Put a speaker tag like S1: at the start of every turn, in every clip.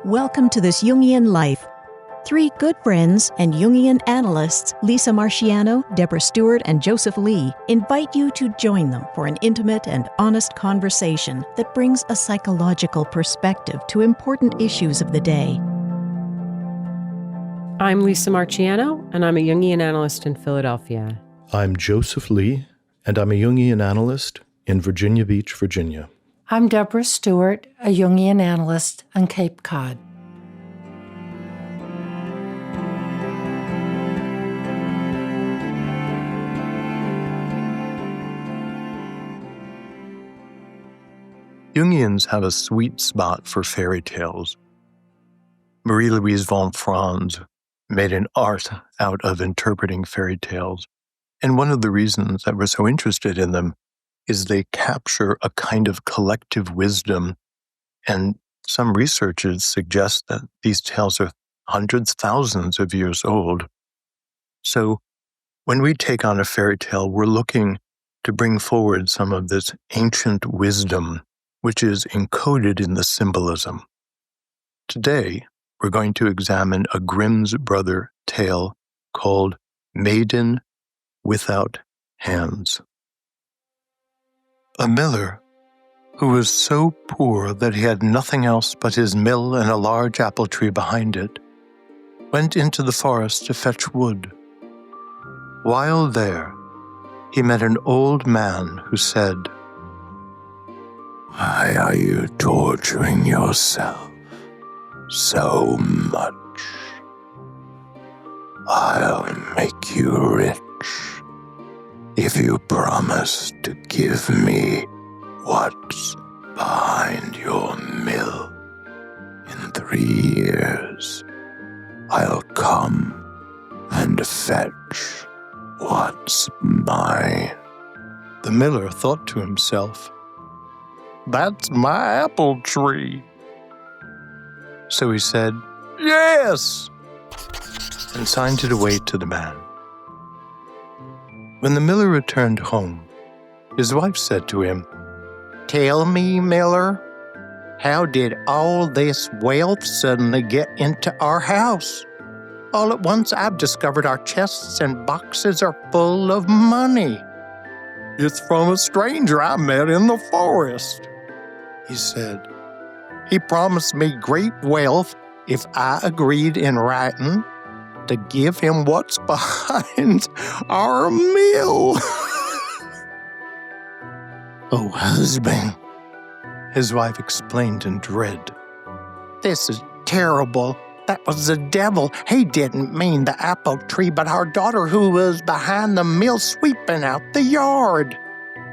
S1: Welcome to This Jungian Life. Three good friends and Jungian analysts, Lisa Marciano, Deborah Stewart, and Joseph Lee, invite you to join them for an intimate and honest conversation that brings a psychological perspective to important issues of the day.
S2: I'm Lisa Marciano, and I'm a Jungian analyst in Philadelphia.
S3: I'm Joseph Lee, and I'm a Jungian analyst in Virginia Beach, Virginia.
S4: I'm Deborah Stewart, a Jungian analyst on Cape Cod.
S3: Jungians have a sweet spot for fairy tales. Marie-Louise von Franz made an art out of interpreting fairy tales, and one of the reasons that we're so interested in them is they capture a kind of collective wisdom, and some researchers suggest that these tales are hundreds, thousands of years old. So when we take on a fairy tale, we're looking to bring forward some of this ancient wisdom, which is encoded in the symbolism. Today, we're going to examine a Grimm's brother tale called Maiden Without Hands. A miller, who was so poor that he had nothing else but his mill and a large apple tree behind it, went into the forest to fetch wood. While there, he met an old man who said, "Why are you torturing yourself so much? I'll make you rich if you promise to give me what's behind your mill. In 3 years, I'll come and fetch what's mine." The miller thought to himself, "That's my apple tree." So he said, "Yes," and signed it away to the man. When the miller returned home, his wife said to him, "Tell me, miller, how did all this wealth suddenly get into our house? All at once I've discovered our chests and boxes are full of money." "It's from a stranger I met in the forest," he said. "He promised me great wealth if I agreed in writing to give him what's behind our mill." "Oh, husband," his wife explained in dread, "this is terrible. That was the devil. He didn't mean the apple tree, but our daughter who was behind the mill sweeping out the yard."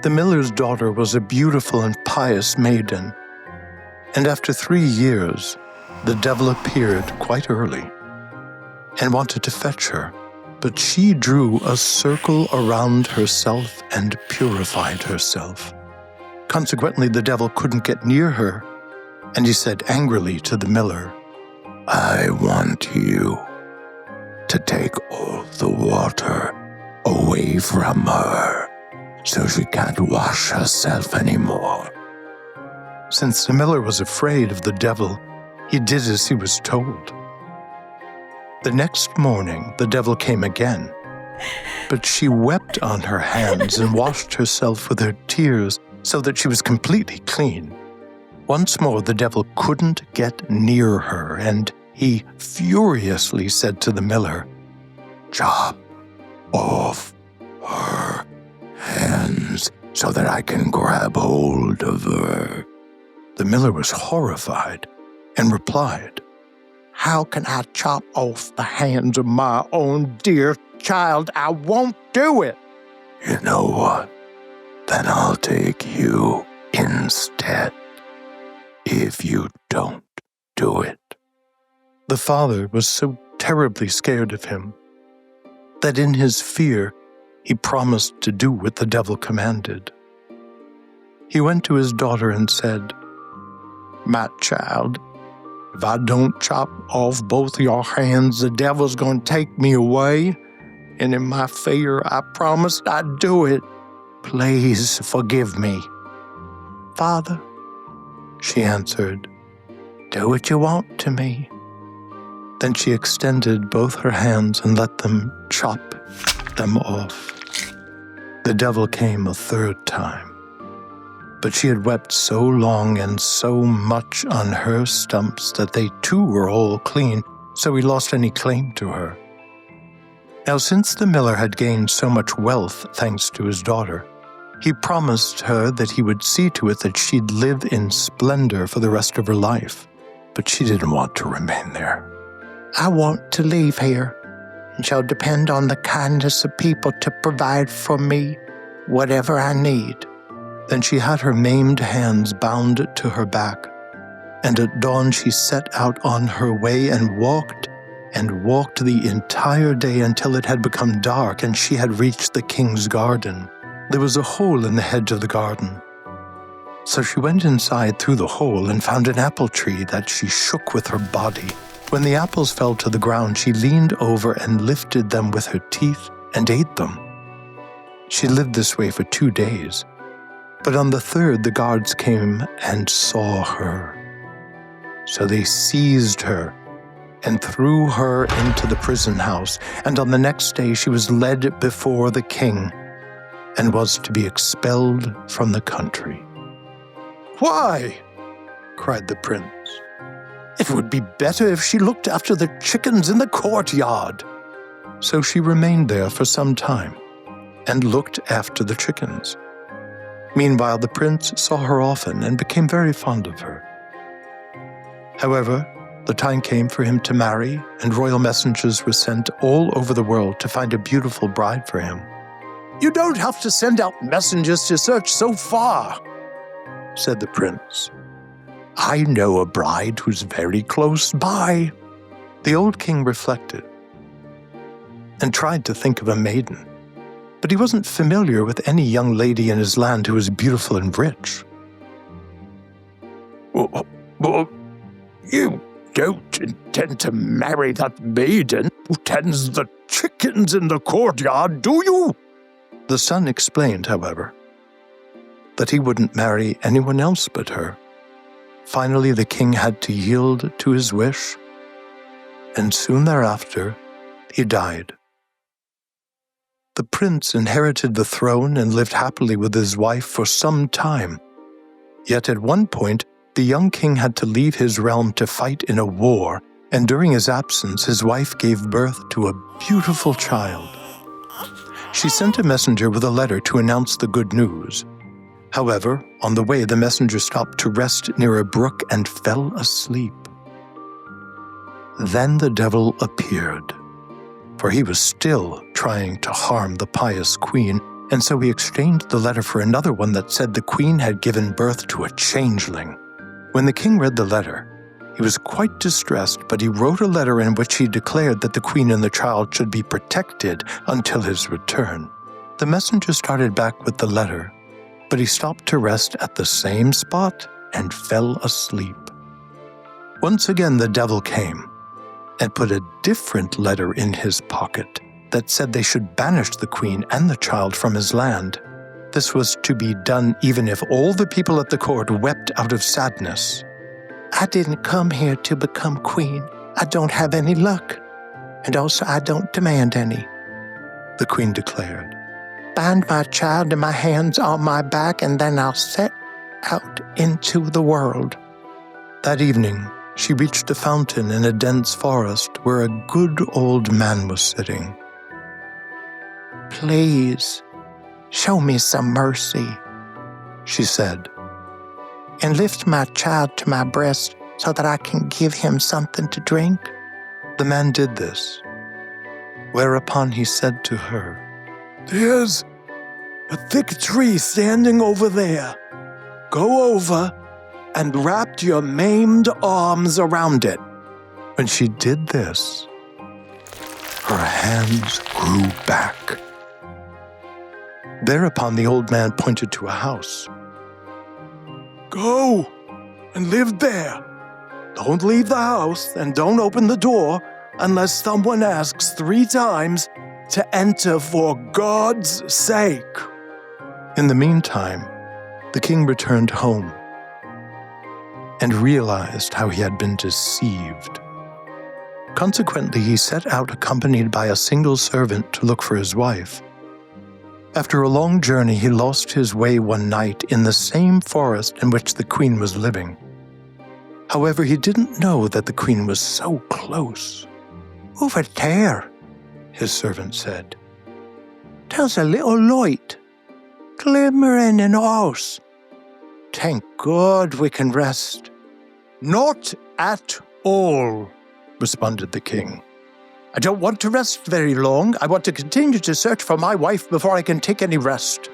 S3: The miller's daughter was a beautiful and pious maiden, and after 3 years, the devil appeared quite early and wanted to fetch her, but she drew a circle around herself and purified herself. Consequently, the devil couldn't get near her, and he said angrily to the miller, "I want you to take all the water away from her so she can't wash herself anymore." Since the miller was afraid of the devil, he did as he was told. The next morning, the devil came again, but she wept on her hands and washed herself with her tears so that she was completely clean. Once more, the devil couldn't get near her, and he furiously said to the miller, "Chop off her hands so that I can grab hold of her." The miller was horrified and replied, "How can I chop off the hands of my own dear child? I won't do it." "You know what? Then I'll take you instead, if you don't do it." The father was so terribly scared of him that in his fear he promised to do what the devil commanded. He went to his daughter and said, "My child, if I don't chop off both your hands, the devil's going to take me away, and in my fear I promised I'd do it. Please forgive me." "Father," she answered, Do what you want to me." Then she extended both her hands and let them chop them off. The devil came a third time, but she had wept so long and so much on her stumps that they too were all clean, so he lost any claim to her. Now, since the miller had gained so much wealth thanks to his daughter, he promised her that he would see to it that she'd live in splendor for the rest of her life, but she didn't want to remain there. "I want to leave here, and shall depend on the kindness of people to provide for me whatever I need." Then she had her maimed hands bound to her back, and at dawn she set out on her way and walked the entire day until it had become dark and she had reached the king's garden. There was a hole in the hedge of the garden. So she went inside through the hole and found an apple tree that she shook with her body. When the apples fell to the ground, she leaned over and lifted them with her teeth and ate them. She lived this way for 2 days. But on the third, the guards came and saw her. So they seized her and threw her into the prison house, and on the next day she was led before the king and was to be expelled from the country. "Why?" cried the prince. "It would be better if she looked after the chickens in the courtyard." So she remained there for some time and looked after the chickens. Meanwhile, the prince saw her often and became very fond of her. However, the time came for him to marry, and royal messengers were sent all over the world to find a beautiful bride for him. "You don't have to send out messengers to search so far," said the prince. "I know a bride who's very close by." The old king reflected and tried to think of a maiden, but he wasn't familiar with any young lady in his land who was beautiful and rich. Well, you don't intend to marry that maiden who tends the chickens in the courtyard, do you? The son explained, however, that he wouldn't marry anyone else but her. Finally, the king had to yield to his wish, and soon thereafter, he died. The prince inherited the throne and lived happily with his wife for some time. Yet at one point, the young king had to leave his realm to fight in a war, and during his absence, his wife gave birth to a beautiful child. She sent a messenger with a letter to announce the good news. However, on the way, the messenger stopped to rest near a brook and fell asleep. Then the devil appeared, for he was still trying to harm the pious queen, and so he exchanged the letter for another one that said the queen had given birth to a changeling. When the king read the letter, he was quite distressed, but he wrote a letter in which he declared that the queen and the child should be protected until his return. The messenger started back with the letter, but he stopped to rest at the same spot and fell asleep. Once again the devil came and put a different letter in his pocket that said they should banish the queen and the child from his land. This was to be done even if all the people at the court wept out of sadness. "I didn't come here to become queen. I don't have any luck, and also I don't demand any," the queen declared. "Bind my child to my hands on my back, and then I'll set out into the world." That evening, she reached a fountain in a dense forest where a good old man was sitting. "Please, show me some mercy," she said, "and lift my child to my breast so that I can give him something to drink." The man did this, whereupon he said to her, "There's a thick tree standing over there. Go over and wrap your maimed arms around it." When she did this, her hands grew back. Thereupon the old man pointed to a house. "Go and live there. Don't leave the house and don't open the door unless someone asks 3 times to enter for God's sake." In the meantime, the king returned home. and realized how he had been deceived. Consequently, he set out accompanied by a single servant to look for his wife. After a long journey, he lost his way one night in the same forest in which the queen was living. However, he didn't know that the queen was so close. "Over there," his servant said. "There's a little light, glimmering in the house. Thank God we can rest." "Not at all," responded the king. "I don't want to rest very long. I want to continue to search for my wife before I can take any rest."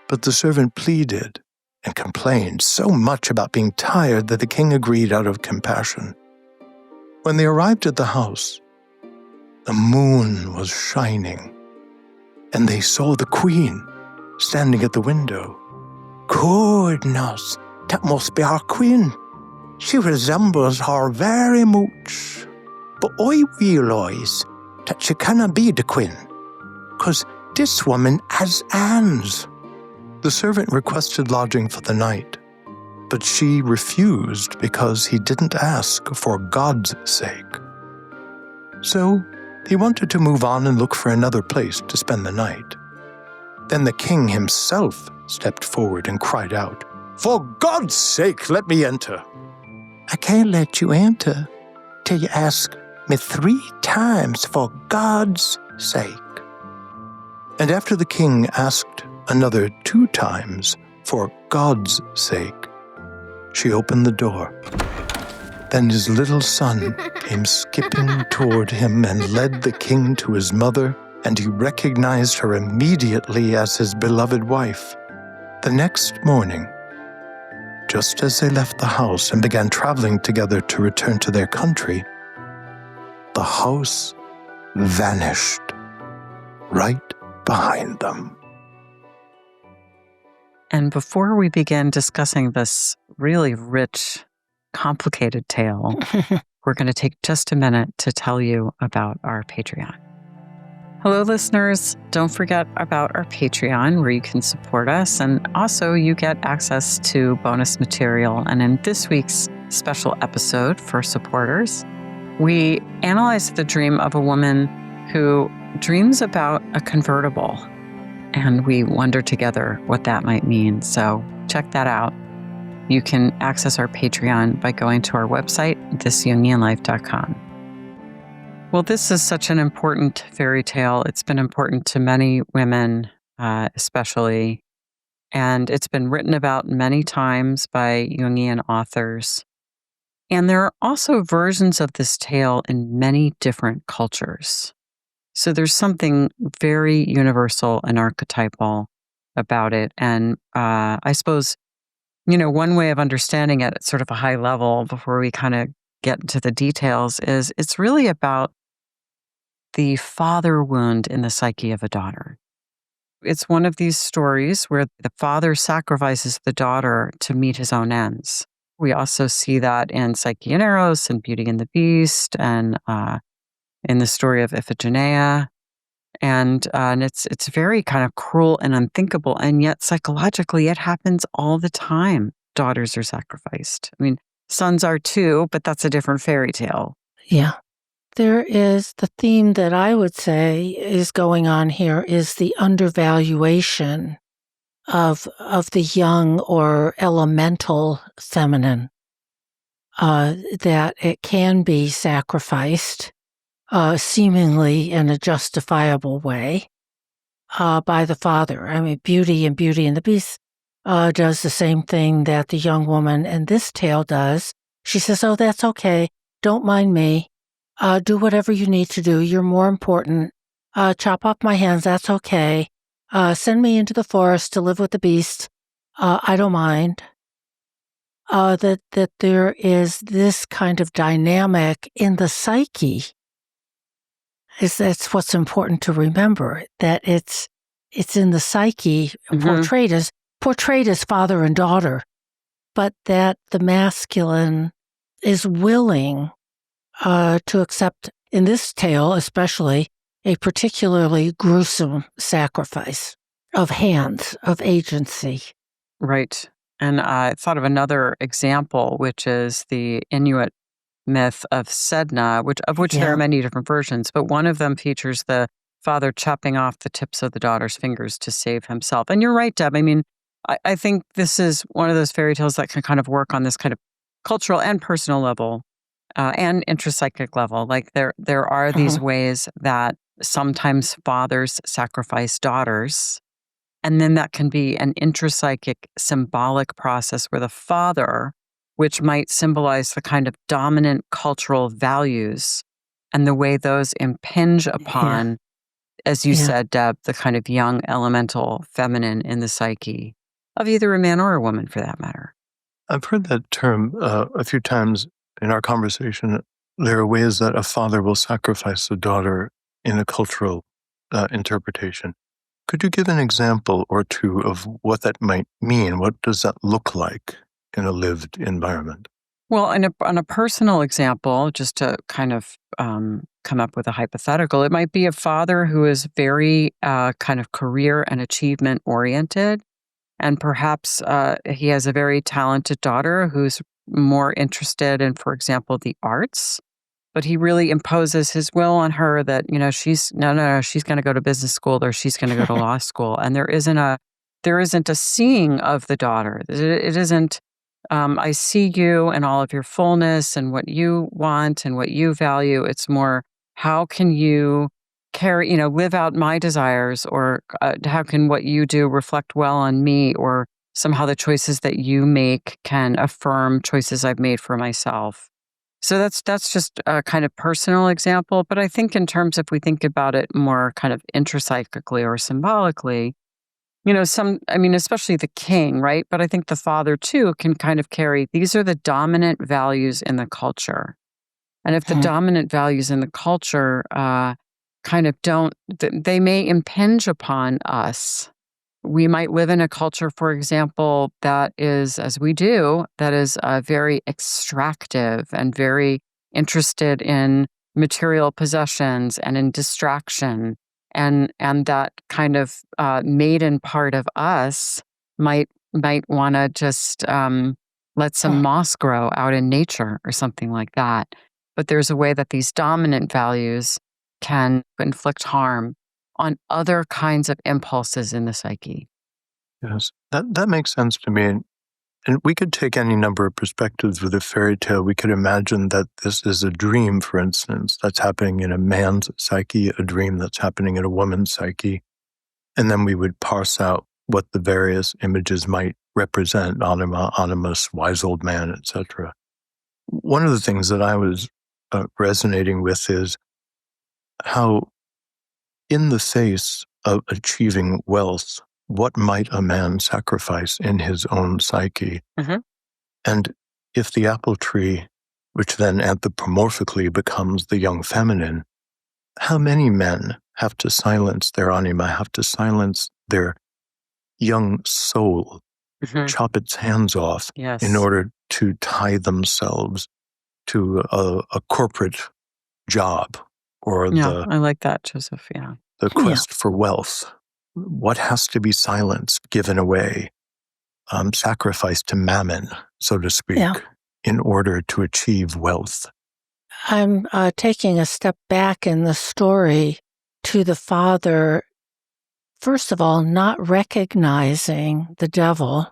S3: But the servant pleaded and complained so much about being tired that the king agreed out of compassion. When they arrived at the house, the moon was shining, and they saw the queen standing at the window. "Goodness, that must be our queen. She resembles her very much. But I realize that she cannot be the queen, because this woman has hands." The servant requested lodging for the night, but she refused because he didn't ask for God's sake. So he wanted to move on and look for another place to spend the night. Then the king himself stepped forward and cried out, "For God's sake, let me enter." "I can't let you enter till you ask me 3 times for God's sake." And after the king asked another 2 times for God's sake, she opened the door. Then his little son came skipping toward him and led the king to his mother, and he recognized her immediately as his beloved wife. The next morning, just as they left the house and began traveling together to return to their country, the house vanished right behind them.
S5: And before we begin discussing this really rich, complicated tale, we're going to take just a minute to tell you about our Patreon. Hello, listeners. Don't forget about our Patreon, where you can support us, and also you get access to bonus material. And in this week's special episode for supporters, we analyze the dream of a woman who dreams about a convertible, and we wonder together what that might mean. So check that out. You can access our Patreon by going to our website, thisjungianlife.com. Well, this is such an important fairy tale. It's been important to many women, especially, and it's been written about many times by Jungian authors. And there are also versions of this tale in many different cultures. So there's something very universal and archetypal about it. And I suppose, one way of understanding it at sort of a high level before we kind of get into the details is it's really about the father wound in the psyche of a daughter. It's one of these stories where the father sacrifices the daughter to meet his own ends. We also see that in Psyche and Eros and Beauty and the Beast and in the story of Iphigenia. And it's very kind of cruel and unthinkable. And yet psychologically, it happens all the time. Daughters are sacrificed. I mean, sons are too, but that's a different fairy tale.
S4: Yeah. There is the theme that I would say is going on here is the undervaluation of the young or elemental feminine, that it can be sacrificed seemingly in a justifiable way by the father. I mean, Beauty and the Beast does the same thing that the young woman in this tale does. She says, "Oh, that's okay. Don't mind me. Do whatever you need to do. You're more important. Chop off my hands. That's okay. Send me into the forest to live with the beast. I don't mind." That there is this kind of dynamic in the psyche. That's what's important to remember, that it's in the psyche portrayed as father and daughter, but that the masculine is willing to accept, in this tale especially, a particularly gruesome sacrifice of hands, of agency.
S5: Right. And I thought of another example, which is the Inuit myth of Sedna, of which there are many different versions, but one of them features the father chopping off the tips of the daughter's fingers to save himself. And you're right, Deb. I mean, I think this is one of those fairy tales that can kind of work on this kind of cultural and personal level and intrapsychic level. Like there are these ways that sometimes fathers sacrifice daughters. And then that can be an intrapsychic symbolic process where the father, which might symbolize the kind of dominant cultural values and the way those impinge upon, as you said, Deb, the kind of young elemental feminine in the psyche of either a man or a woman for that matter.
S3: I've heard that term a few times in our conversation. There are ways that a father will sacrifice a daughter in a cultural interpretation. Could you give an example or two of what that might mean? What does that look like in a lived environment?
S5: Well, on a personal example, just to kind of come up with a hypothetical, it might be a father who is very kind of career and achievement oriented. And perhaps he has a very talented daughter who's more interested in, for example, the arts. But he really imposes his will on her that, she's going to go to business school or she's going to go to law school. And there isn't a seeing of the daughter. It isn't, I see you and all of your fullness and what you want and what you value. It's more, how can you live out my desires, or how can what you do reflect well on me, or somehow the choices that you make can affirm choices I've made for myself. So that's just a kind of personal example. But I think in terms, if we think about it more kind of intrapsychically or symbolically, especially the king, right? But I think the father too can kind of carry, these are the dominant values in the culture. And if the dominant values in the culture kind of they may impinge upon us. We might live in a culture, for example, that is, as we do, that is very extractive and very interested in material possessions and in distraction. And that kind of maiden part of us might want to just let some moss grow out in nature or something like that. But there's a way that these dominant values can inflict harm on other kinds of impulses in the psyche.
S3: Yes, that makes sense to me. And we could take any number of perspectives with a fairy tale. We could imagine that this is a dream, for instance, that's happening in a man's psyche, a dream that's happening in a woman's psyche. And then we would parse out what the various images might represent, anima, animus, wise old man, etc. One of the things that I was resonating with is how, in the face of achieving wealth, what might a man sacrifice in his own psyche? And if the apple tree, which then anthropomorphically becomes the young feminine, how many men have to silence their anima, have to silence their young soul, chop its hands off in order to tie themselves to a corporate job? Or
S5: I like that, Joseph. Yeah.
S3: The quest for wealth. What has to be silenced, given away, sacrificed to mammon, so to speak, in order to achieve wealth?
S4: I'm taking a step back in the story to the father, first of all, not recognizing the devil.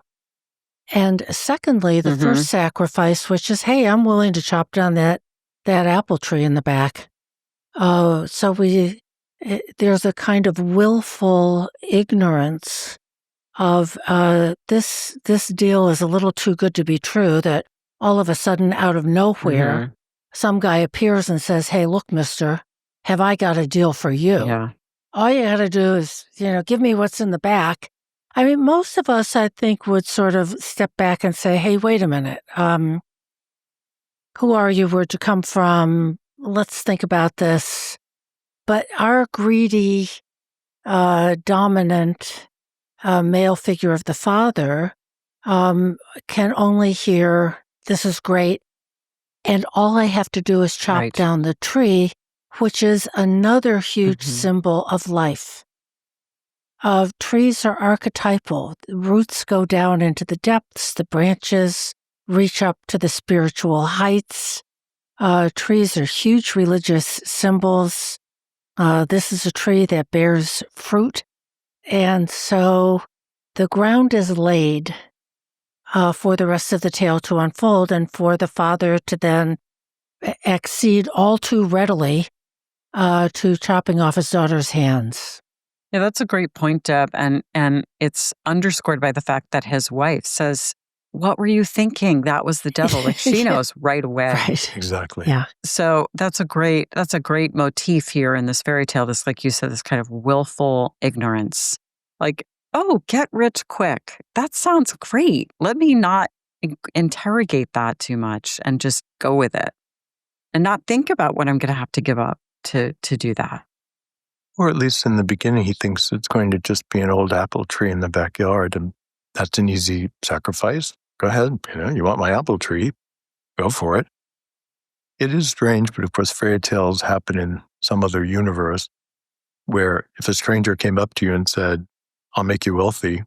S4: And secondly, the first sacrifice, which is, hey, I'm willing to chop down that apple tree in the back. So there's a kind of willful ignorance of this deal is a little too good to be true, that all of a sudden, out of nowhere, some guy appears and says, hey, look, mister, have I got a deal for you?
S5: Yeah.
S4: All you got to do is, give me what's in the back. I mean, most of us, I think, would sort of step back and say, hey, wait a minute. Who are you? Where'd you come from? Let's think about this. But our greedy, dominant male figure of the father can only hear, this is great, and all I have to do is chop down the tree, which is another huge symbol of life. trees are archetypal. The roots go down into the depths. The branches reach up to the spiritual heights. Trees are huge religious symbols. This is a tree that bears fruit. And so the ground is laid for the rest of the tale to unfold and for the father to then accede all too readily to chopping off his daughter's hands.
S5: Yeah, that's a great point, Deb. And it's underscored by the fact that his wife says, "What were you thinking? That was the devil." Like she knows right away.
S4: Right.
S3: Exactly.
S4: Yeah.
S5: So that's a great motif here in this fairy tale. This, like you said, this kind of willful ignorance. Like, oh, get rich quick. That sounds great. Let me not interrogate that too much and just go with it and not think about what I'm going to have to give up to do that.
S3: Or at least in the beginning, he thinks it's going to just be an old apple tree in the backyard, and that's an easy sacrifice. Go ahead. You want my apple tree? Go for it. It is strange, but of course, fairy tales happen in some other universe where if a stranger came up to you and said, "I'll make you wealthy,"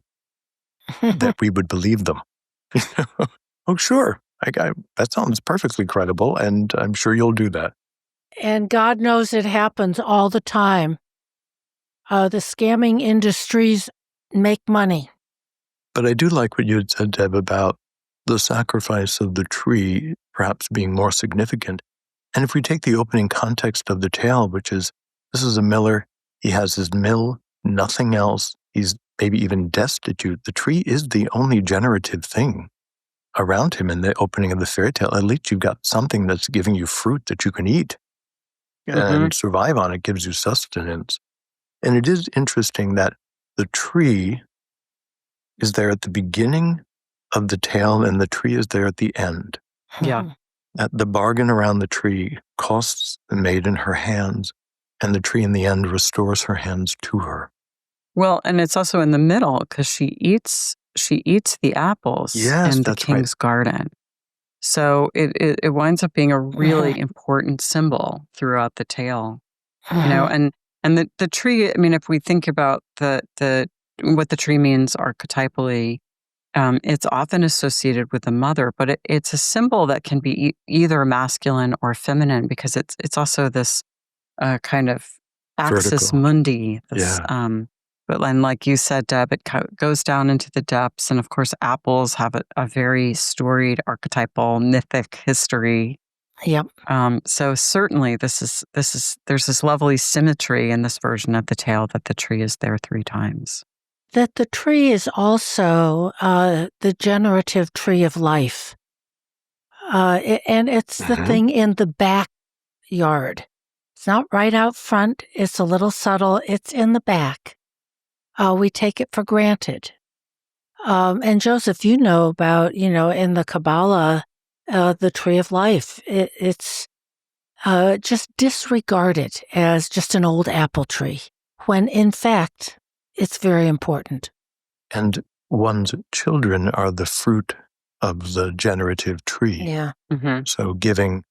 S3: that we would believe them. Oh, sure. That sounds perfectly credible, and I'm sure you'll do that.
S4: And God knows it happens all the time. The scamming industries make money.
S3: But I do like what you had said, Deb, about the sacrifice of the tree perhaps being more significant. And if we take the opening context of the tale, which is, this is a miller, he has his mill, nothing else, he's maybe even destitute. The tree is the only generative thing around him in the opening of the fairy tale. At least you've got something that's giving you fruit that you can eat and survive on. It gives you sustenance. And it is interesting that the tree is there at the beginning of the tale and the tree is there at the end.
S5: Yeah.
S3: That the bargain around the tree costs the maiden her hands, and the tree in the end restores her hands to her.
S5: Well, and it's also in the middle because she eats the apples in the king's garden. So it winds up being a really important symbol throughout the tale. And the tree, I mean, if we think about what the tree means archetypally, it's often associated with the mother, but it's a symbol that can be either masculine or feminine because it's also this kind of axis
S3: Vertical.
S5: mundi.
S3: Yeah.
S5: But like you said, Deb, it goes down into the depths, and of course, apples have a very storied, archetypal, mythic history.
S4: Yep.
S5: So certainly, there's this lovely symmetry in this version of the tale that the tree is there 3 times.
S4: That the tree is also the generative tree of life. And it's the thing in the backyard. It's not right out front. It's a little subtle. It's in the back. We take it for granted. And Joseph, you know about, in the Kabbalah, the tree of life. It's just disregarded as just an old apple tree, when in fact, it's very important.
S3: And one's children are the fruit of the generative tree.
S4: Yeah.
S3: So giving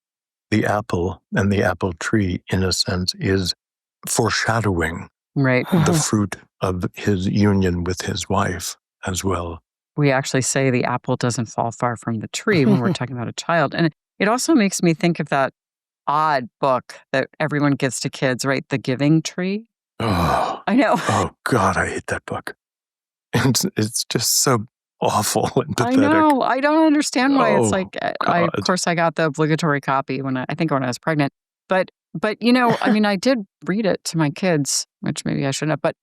S3: the apple and the apple tree, in a sense, is foreshadowing the fruit of his union with his wife as well.
S5: We actually say the apple doesn't fall far from the tree when we're talking about a child. And it also makes me think of that odd book that everyone gives to kids, right? The Giving Tree.
S3: Oh,
S5: I know.
S3: Oh, God, I hate that book. It's just so awful and pathetic.
S5: I know. I don't understand why it's like,
S3: God.
S5: of course, I got the obligatory copy when I was pregnant. But I mean, I did read it to my kids, which maybe I shouldn't have. But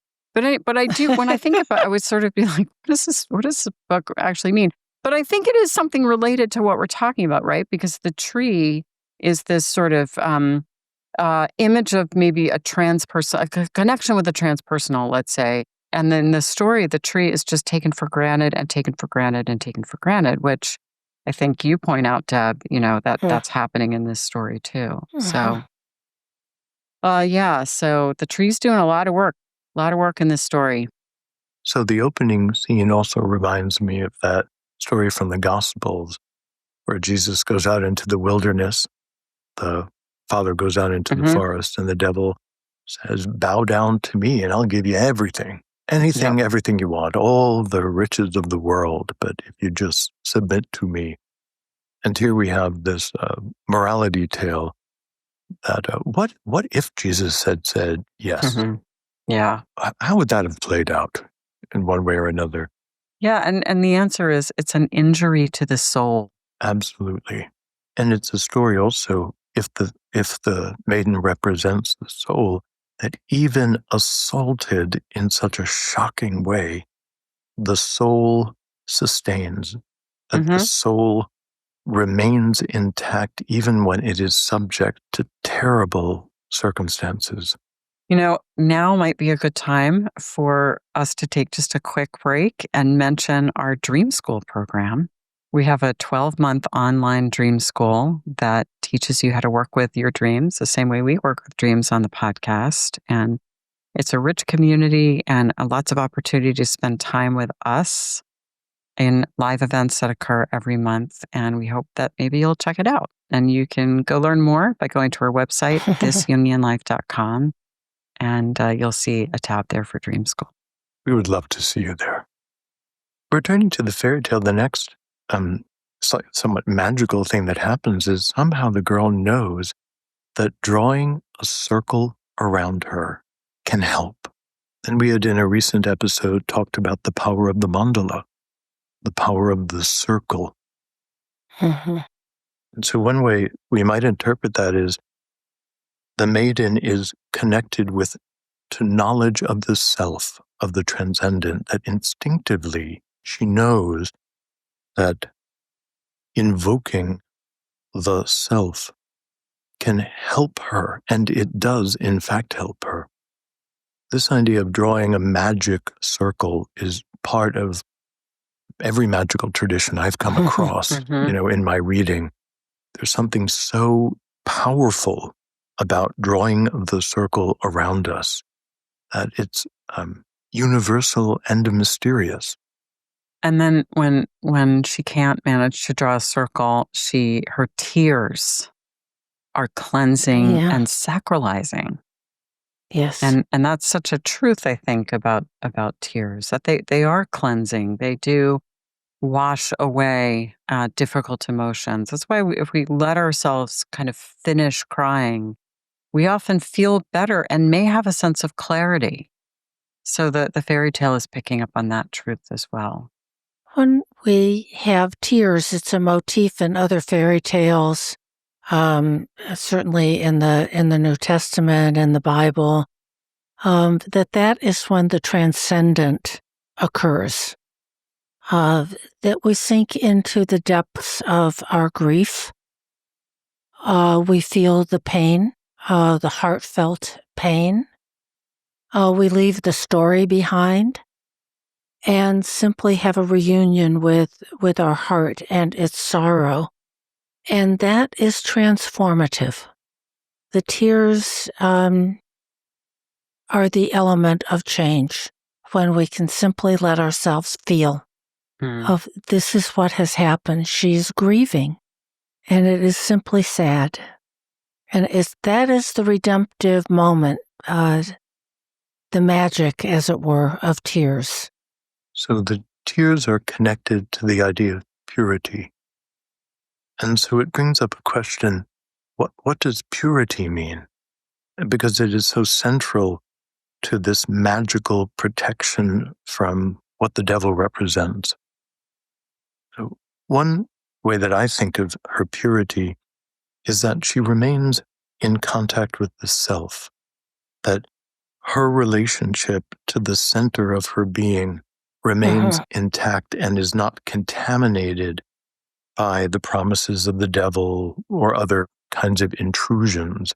S5: I do, when I think about it, I would sort of be like, what does this book actually mean? But I think it is something related to what we're talking about, right? Because the tree is this sort of image of maybe a connection with the transpersonal, let's say. And then the story of the tree is just taken for granted and taken for granted and taken for granted, which I think you point out, Deb, that's happening in this story too. So, so the tree's doing a lot of work in this story.
S3: So the opening scene also reminds me of that story from the Gospels where Jesus goes out into the wilderness. The Father goes out into the forest and the devil says, "Bow down to me and I'll give you everything." Anything, everything you want, all the riches of the world, but if you just submit to me. And here we have this morality tale that what if Jesus had said yes?
S5: Mm-hmm. Yeah.
S3: How would that have played out in one way or another?
S5: Yeah, and the answer is it's an injury to the soul.
S3: Absolutely. And it's a story also, if the maiden represents the soul, that even assaulted in such a shocking way, the soul sustains, that the soul remains intact even when it is subject to terrible circumstances.
S5: Now might be a good time for us to take just a quick break and mention our Dream School program. We have a 12-month online dream school that teaches you how to work with your dreams the same way we work with dreams on the podcast. And it's a rich community and lots of opportunity to spend time with us in live events that occur every month. And we hope that maybe you'll check it out. And you can go learn more by going to our website, thisjungianlife.com. And you'll see a tab there for Dream School.
S3: We would love to see you there. Returning to the fairy tale, the next somewhat magical thing that happens is somehow the girl knows that drawing a circle around her can help. And we had in a recent episode talked about the power of the mandala, the power of the circle.
S4: Mm-hmm.
S3: And so one way we might interpret that is the maiden is connected to knowledge of the self, of the transcendent, that instinctively she knows that invoking the self can help her, and it does in fact help her. This idea of drawing a magic circle is part of every magical tradition I've come across, in my reading. There's something so powerful about drawing the circle around us that it's universal and mysterious.
S5: And then when she can't manage to draw a circle, her tears are cleansing and sacralizing.
S4: Yes.
S5: And that's such a truth, I think, about tears, that they are cleansing. They do wash away difficult emotions. That's why if we let ourselves kind of finish crying, we often feel better and may have a sense of clarity. So the fairy tale is picking up on that truth as well.
S4: When we have tears, it's a motif in other fairy tales, certainly in the New Testament and the Bible, that is when the transcendent occurs, that we sink into the depths of our grief. We feel the pain, the heartfelt pain. We leave the story behind and simply have a reunion with our heart and its sorrow. And that is transformative. The tears are the element of change when we can simply let ourselves feel of this is what has happened. She's grieving, and it is simply sad. And that is the redemptive moment, the magic, as it were, of tears.
S3: So the tears are connected to the idea of purity. And so it brings up a question, what does purity mean? Because it is so central to this magical protection from what the devil represents. So one way that I think of her purity is that she remains in contact with the self, that her relationship to the center of her being remains intact and is not contaminated by the promises of the devil or other kinds of intrusions.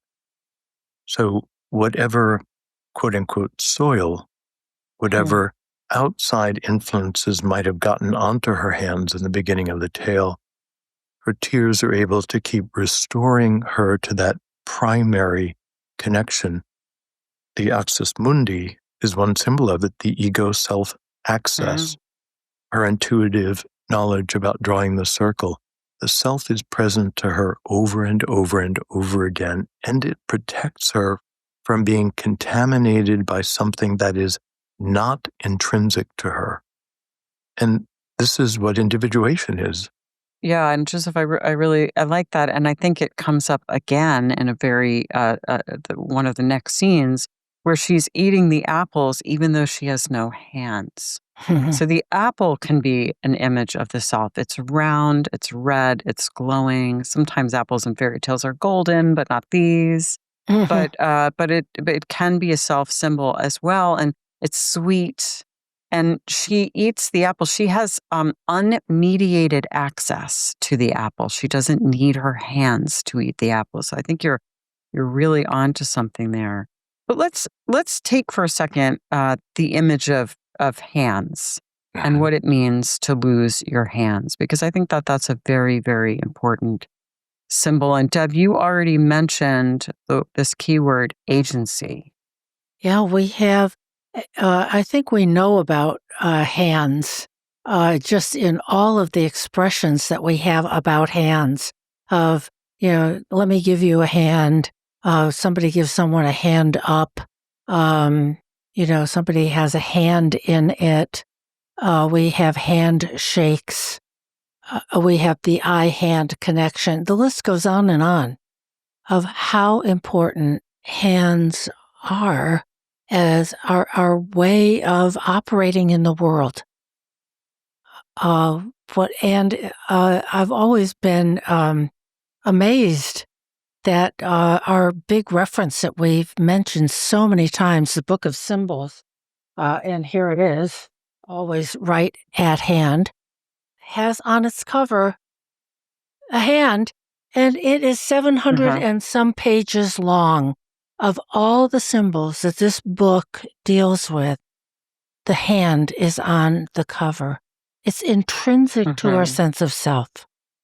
S3: So whatever, quote unquote, soil, whatever outside influences might have gotten onto her hands in the beginning of the tale, her tears are able to keep restoring her to that primary connection. The axis mundi is one symbol of it, the ego self-access, her intuitive knowledge about drawing the circle. The self is present to her over and over and over again, and it protects her from being contaminated by something that is not intrinsic to her. And this is what individuation is.
S5: Yeah, and Joseph, I like that, and I think it comes up again in a very one of the next scenes where she's eating the apples even though she has no hands. So the apple can be an image of the self. It's round, it's red, it's glowing. Sometimes apples in fairy tales are golden, but not these. But it can be a self symbol as well, and it's sweet. And she eats the apple. She has unmediated access to the apple. She doesn't need her hands to eat the apple. So I think you're really onto something there. But let's take for a second the image of hands and what it means to lose your hands, because I think that that's a very, very important symbol. And Deb, you already mentioned this keyword agency.
S4: Yeah, we have. I think we know about hands just in all of the expressions that we have about hands of, let me give you a hand. Somebody gives someone a hand up. Somebody has a hand in it. We have handshakes. We have the eye-hand connection. The list goes on of how important hands are as our way of operating in the world. I've always been amazed that our big reference that we've mentioned so many times, the Book of Symbols, and here it is, always right at hand, has on its cover a hand, and it is 700 and some pages long. Of all the symbols that this book deals with, the hand is on the cover. It's intrinsic to our sense of self.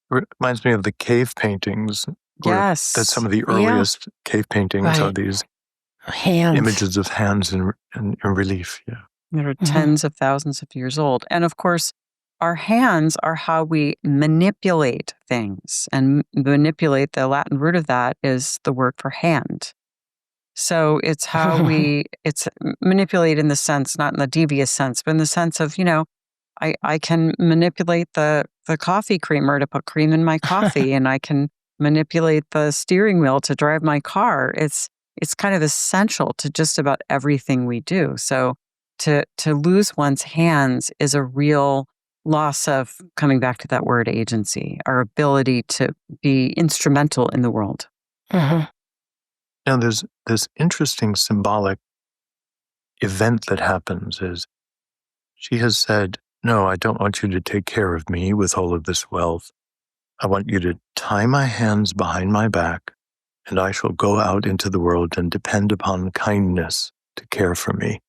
S3: It reminds me of the cave paintings.
S5: Yes.
S3: That's some of the earliest cave paintings are these
S4: hands.
S3: Images of hands in relief. Yeah.
S5: That are tens of thousands of years old. And of course, our hands are how we manipulate things. And manipulate, the Latin root of that is the word for hand. So it's how it's manipulate in the sense, not in the devious sense, but in the sense of, I can manipulate the coffee creamer to put cream in my coffee, and I can manipulate the steering wheel to drive my car. It's kind of essential to just about everything we do. So to lose one's hands is a real loss of, coming back to that word, agency, our ability to be instrumental in the world.
S3: Now, there's this interesting symbolic event that happens is she has said, no, I don't want you to take care of me with all of this wealth. I want you to tie my hands behind my back, and I shall go out into the world and depend upon kindness to care for me.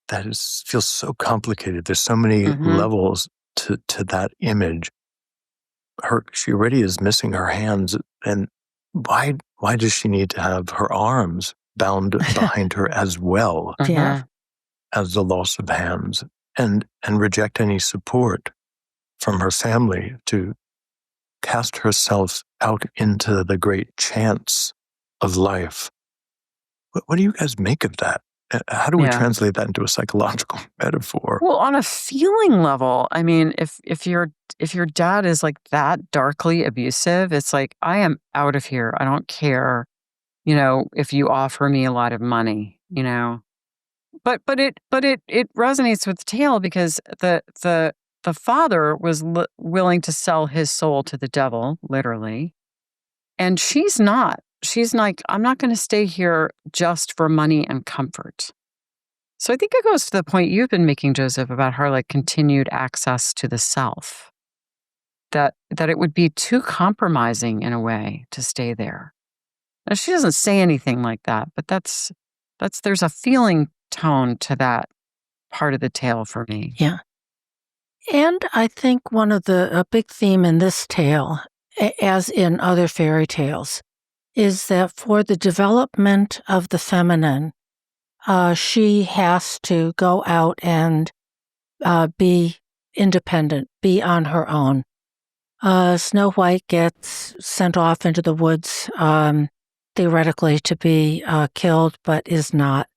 S3: That feels so complicated. There's so many levels to that image. She already is missing her hands, and why does she need to have her arms bound behind her as well as the loss of hands, and reject any support from her family to cast herself out into the great chance of life? What do you guys make of that? How do we translate that into a psychological metaphor?
S5: Well, on a feeling level, I mean, if your dad is like that darkly abusive, it's like, I am out of here. I don't care, if you offer me a lot of money, But it resonates with the tale because the father was willing to sell his soul to the devil, literally, and she's not. She's like, I'm not going to stay here just for money and comfort. So I think it goes to the point you've been making, Joseph, about her like continued access to the self. That it would be too compromising in a way to stay there. Now, she doesn't say anything like that, but there's a feeling tone to that part of the tale for me.
S4: Yeah. And I think a big theme in this tale, as in other fairy tales, is that for the development of the feminine, she has to go out and be independent, be on her own. Snow White gets sent off into the woods, theoretically to be killed, but is not.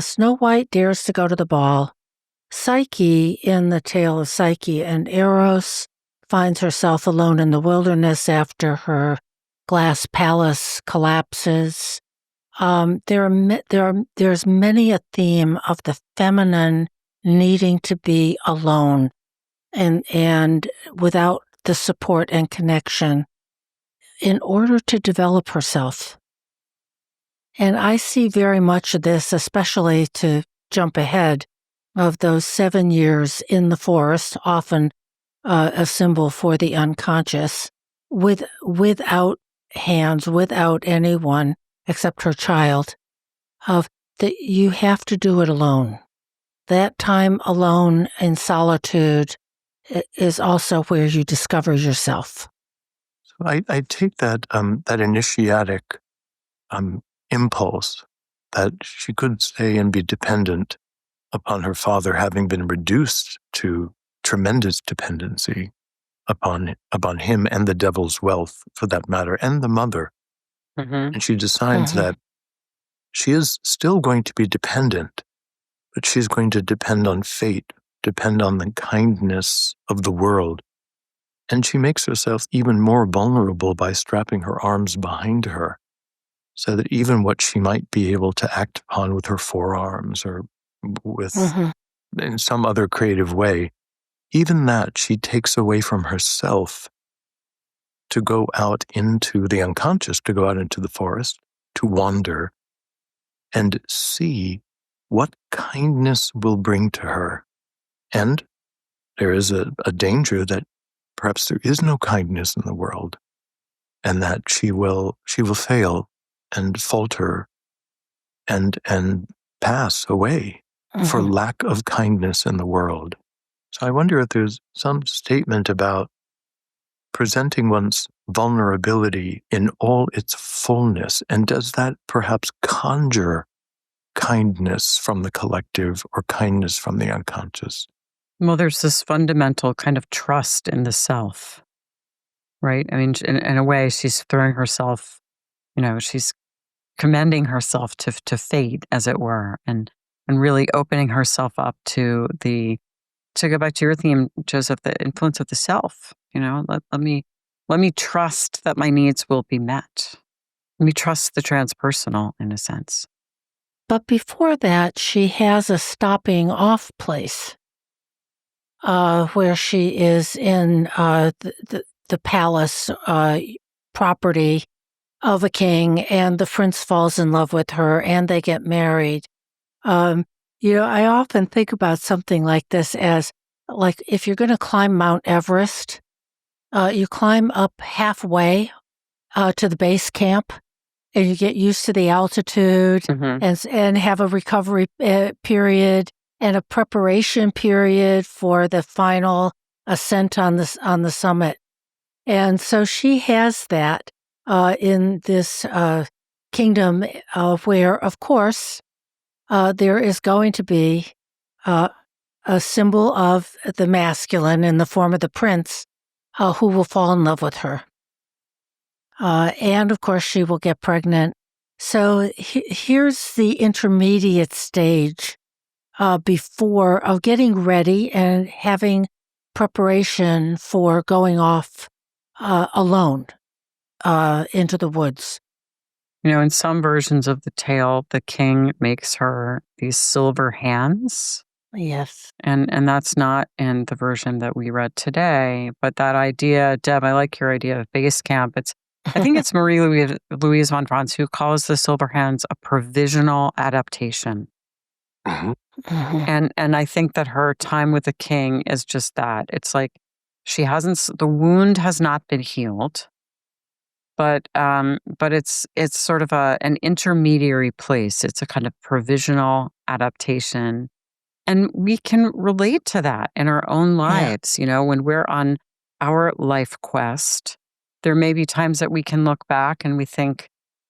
S4: Snow White dares to go to the ball. Psyche, in the tale of Psyche and Eros, finds herself alone in the wilderness after her glass palace collapses. There's many a theme of the feminine needing to be alone and without the support and connection in order to develop herself. And I see very much of this, especially to jump ahead, of those 7 years in the forest, often a symbol for the unconscious, without hands, without anyone except her child, of that you have to do it alone. That time alone in solitude is also where you discover yourself.
S3: So I take that initiatic impulse that she could stay and be dependent upon her father, having been reduced to tremendous dependency upon him and the devil's wealth, for that matter, and the mother. And she decides that she is still going to be dependent, but she's going to depend on fate, depend on the kindness of the world. And she makes herself even more vulnerable by strapping her arms behind her, so that even what she might be able to act upon with her forearms or with in some other creative way, even that she takes away from herself to go out into the unconscious, to go out into the forest, to wander and see what kindness will bring to her. And there is a danger that perhaps there is no kindness in the world, and that she will fail and falter and pass away for lack of kindness in the world. So I wonder if there's some statement about presenting one's vulnerability in all its fullness, and does that perhaps conjure kindness from the collective or kindness from the unconscious?
S5: Well, there's this fundamental kind of trust in the self, right? I mean, in a way, she's throwing herself, she's commending herself to fate, as it were, and really opening herself up to go back to your theme, Joseph, the influence of the self. Let me trust that my needs will be met. Let me trust the transpersonal, in a sense.
S4: But before that, she has a stopping off place where she is in the palace property of a king, and the prince falls in love with her, and they get married. I often think about something like this as, like, if you're going to climb Mount Everest, you climb up halfway to the base camp, and you get used to the altitude and have a recovery period and a preparation period for the final ascent on the summit. And so she has that in this kingdom where, of course, there is going to be a symbol of the masculine in the form of the prince who will fall in love with her. And, of course, she will get pregnant. So here's the intermediate stage before of getting ready and having preparation for going off alone into the woods.
S5: In some versions of the tale, the king makes her these silver hands.
S4: Yes.
S5: And that's not in the version that we read today. But that idea, Deb, I like your idea of base camp. I think it's Marie-Louise von Franz who calls the silver hands a provisional adaptation. And I think that her time with the king is just that. It's like the wound has not been healed. But it's sort of an intermediary place. It's a kind of provisional adaptation. And we can relate to that in our own lives. When we're on our life quest, there may be times that we can look back and we think,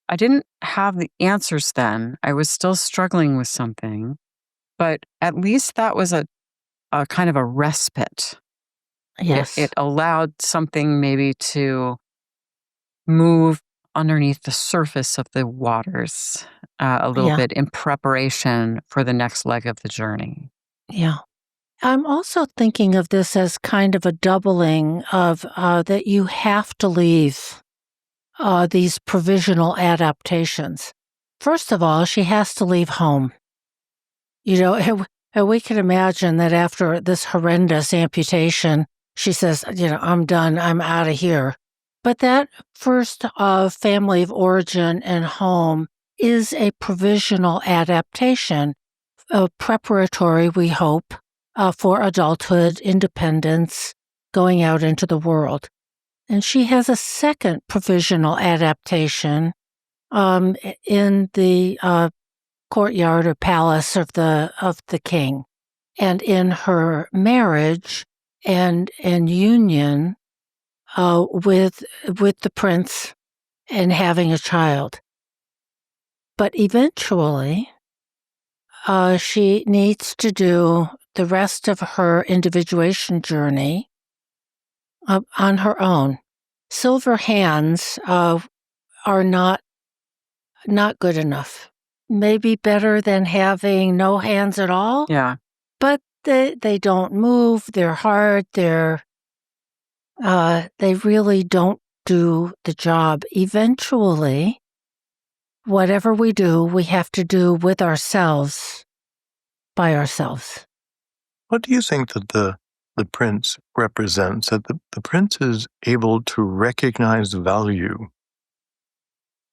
S5: I didn't have the answers then. I was still struggling with something. But at least that was a kind of a respite.
S4: Yes.
S5: It allowed something maybe to move underneath the surface of the waters a little
S4: Yeah.
S5: bit in preparation for the next leg of the journey.
S4: Yeah. I'm also thinking of this as kind of a doubling of that you have to leave these provisional adaptations. First of all, she has to leave home. And we can imagine that after this horrendous amputation, she says, I'm done, I'm out of here. But that first family of origin and home is a provisional adaptation, preparatory, we hope, for adulthood, independence, going out into the world. And she has a second provisional adaptation in the courtyard or palace of the king, and in her marriage and union with the prince and having a child. But eventually, she needs to do the rest of her individuation journey on her own. Silver hands are not good enough. Maybe better than having no hands at all.
S5: Yeah.
S4: But they don't move. They're hard. They really don't do the job. Eventually, whatever we do, we have to do with ourselves, by ourselves.
S3: What do you think that the prince represents? That the prince is able to recognize value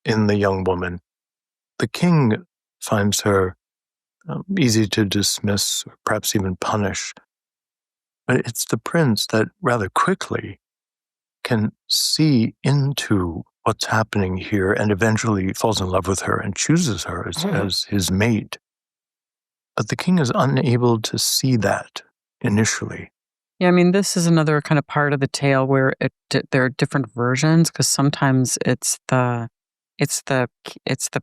S3: in the young woman. The king finds her easy to dismiss, or perhaps even punish. But it's the prince that rather quickly can see into what's happening here and eventually falls in love with her and chooses her as his mate. But the king is unable to see that initially.
S5: Yeah, I mean, this is another kind of part of the tale where there are different versions, because sometimes it's the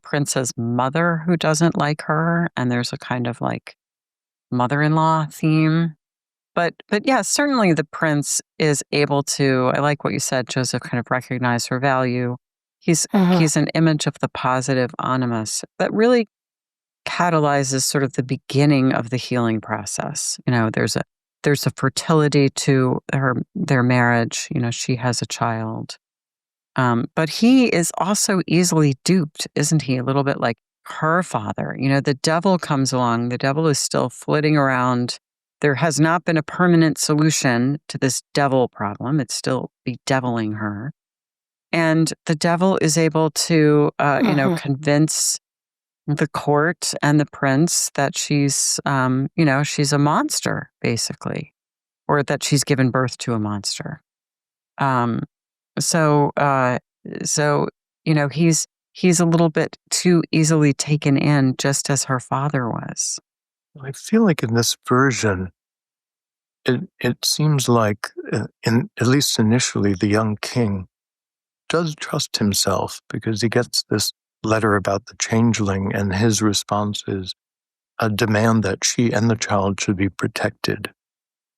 S5: prince's mother who doesn't like her, and there's a kind of like mother-in-law theme. But yeah, certainly the prince is able to, I like what you said, Joseph, kind of recognize her value. He's an image of the positive animus that really catalyzes sort of the beginning of the healing process. There's a fertility to their marriage. She has a child. But he is also easily duped, isn't he? A little bit like her father. The devil comes along. The devil is still flitting around. There has not been a permanent solution to this devil problem. It's still bedeviling her. And the devil is able to, convince the court and the prince that she's a monster, basically, or that she's given birth to a monster. So he's a little bit too easily taken in, just as her father was.
S3: I feel like in this version, it seems like, at least initially, the young king does trust himself because he gets this letter about the changeling, and his response is a demand that she and the child should be protected.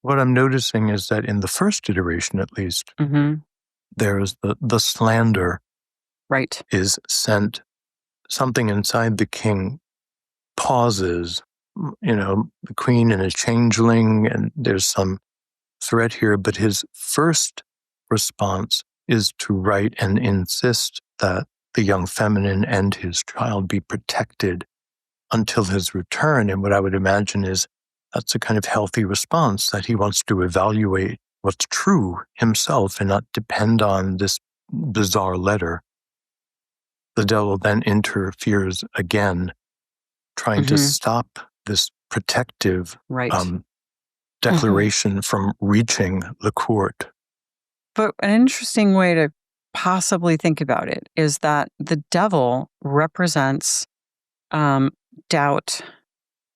S3: What I'm noticing is that in the first iteration, at least, there's the slander
S5: right
S3: is sent. Something inside the king pauses, the queen and a changeling, and there's some threat here, but his first response is to write and insist that the young feminine and his child be protected until his return. And what I would imagine is that's a kind of healthy response, that he wants to evaluate what's true himself and not depend on this bizarre letter. The devil then interferes again, trying to stop this protective declaration from reaching the court.
S5: But an interesting way to possibly think about it is that the devil represents doubt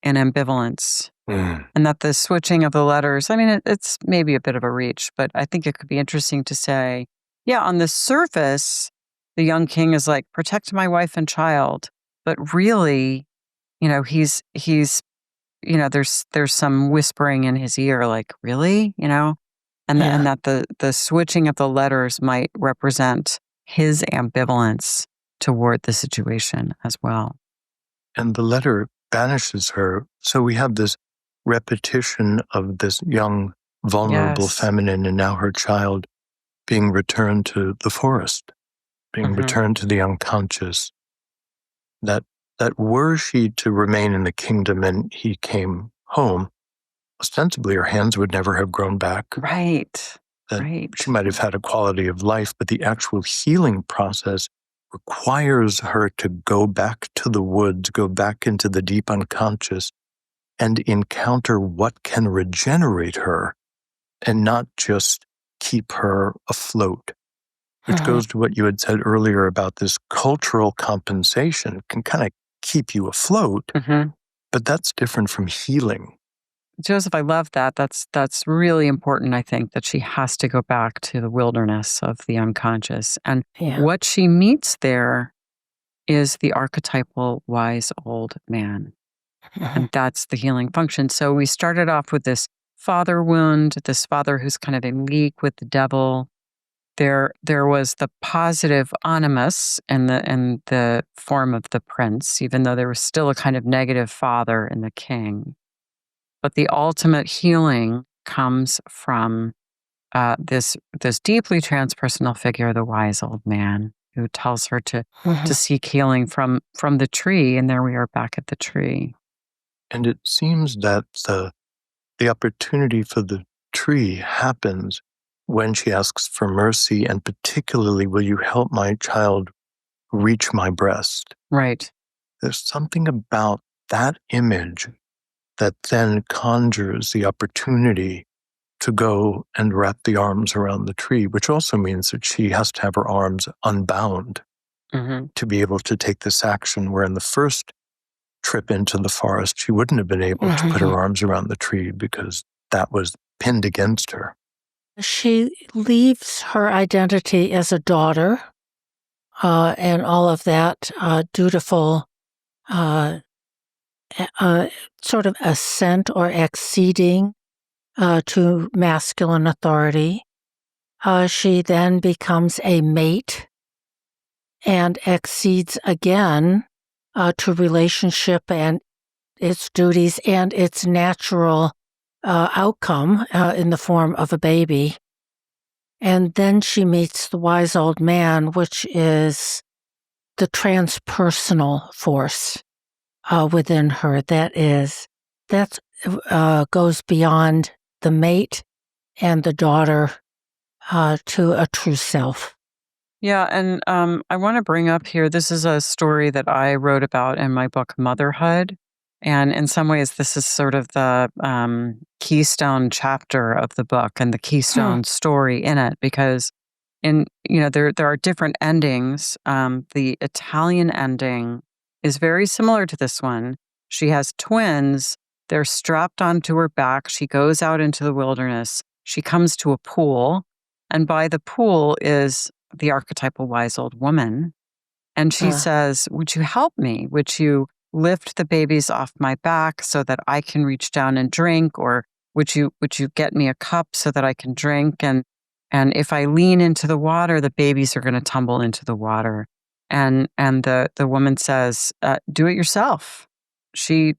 S5: and ambivalence. And that the switching of the letters, I mean, it's maybe a bit of a reach, but I think it could be interesting to say, yeah, on the surface, the young king is like, protect my wife and child. But really, he's there's some whispering in his ear, like, really? And that the switching of the letters might represent his ambivalence toward the situation as well.
S3: And the letter banishes her. So we have this repetition of this young, vulnerable
S5: Yes.
S3: feminine, and now her child being returned to the forest, being returned to the unconscious. That were she to remain in the kingdom and he came home, ostensibly her hands would never have grown back.
S5: Right.
S3: That
S5: Right.
S3: she might have had a quality of life, but the actual healing process requires her to go back to the woods, go back into the deep unconscious, and encounter what can regenerate her and not just keep her afloat. Which goes to what you had said earlier about this cultural compensation can kind of keep you afloat, but that's different from healing.
S5: Joseph, I love that. That's really important, I think, that she has to go back to the wilderness of the unconscious. And what she meets there is the archetypal wise old man. And that's the healing function. So we started off with this father wound, this father who's kind of in league with the devil. There was the positive animus in the form of the prince, even though there was still a kind of negative father in the king. But the ultimate healing comes from this deeply transpersonal figure, the wise old man, who tells her to seek healing from the tree. And there we are back at the tree.
S3: And it seems that the opportunity for the tree happens when she asks for mercy, and particularly, will you help my child reach my breast?
S5: Right.
S3: There's something about that image that then conjures the opportunity to go and wrap the arms around the tree, which also means that she has to have her arms unbound to be able to take this action, where in the first trip into the forest, she wouldn't have been able to put her arms around the tree because that was pinned against her.
S4: She leaves her identity as a daughter and all of that dutiful sort of assent or acceding to masculine authority. She then becomes a mate and accedes again to relationship and its duties and its natural outcome in the form of a baby. And then she meets the wise old man, which is the transpersonal force within her. That goes beyond the mate and the daughter to a true self.
S5: Yeah, and I want to bring up here, this is a story that I wrote about in my book, Motherhood. And in some ways, this is sort of the keystone chapter of the book and the keystone story in it, because there are different endings. The Italian ending is very similar to this one. She has twins. They're strapped onto her back. She goes out into the wilderness. She comes to a pool, and by the pool is the archetypal wise old woman. And she says, would you help me? Would you lift the babies off my back so that I can reach down and drink? Or would you get me a cup so that I can drink? And if I lean into the water, the babies are going to tumble into the water. And the woman says, do it yourself. She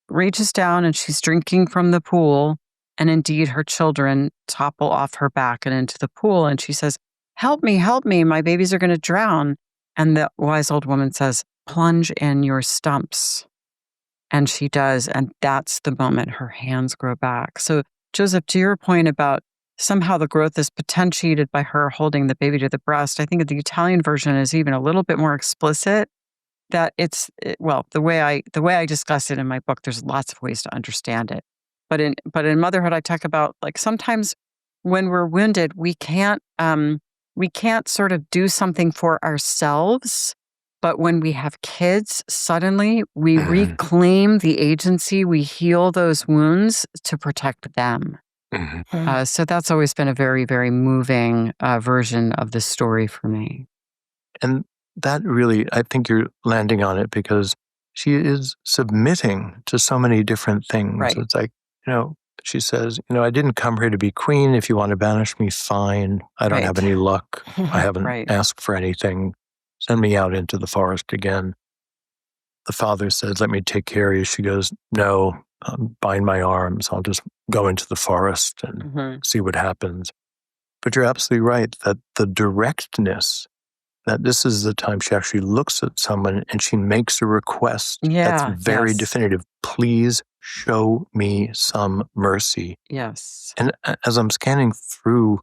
S5: reaches down and she's drinking from the pool. And indeed, her children topple off her back and into the pool. And she says, help me, my babies are going to drown. And the wise old woman says, plunge in your stumps. And she does. And that's the moment her hands grow back. So, Joseph, to your point about somehow the growth is potentiated by her holding the baby to the breast, I think the Italian version is even a little bit more explicit. That the way I discuss it in my book, there's lots of ways to understand it. But in Motherhood, I talk about, like, sometimes when we're wounded, we can't sort of do something for ourselves. But when we have kids, suddenly we reclaim the agency. We heal those wounds to protect them. So that's always been a very, very moving version of the story for me.
S3: And that really, I think you're landing on it, because she is submitting to so many different things.
S5: Right.
S3: It's like, She says, I didn't come here to be queen. If you want to banish me, fine. I don't have any luck. I haven't asked for anything. Send me out into the forest again. The father says, let me take care of you. She goes, no, bind my arms. I'll just go into the forest and see what happens. But you're absolutely right that the directness, that this is the time she actually looks at someone and she makes a request that's very definitive. Please show me some mercy.
S5: Yes.
S3: And as I'm scanning through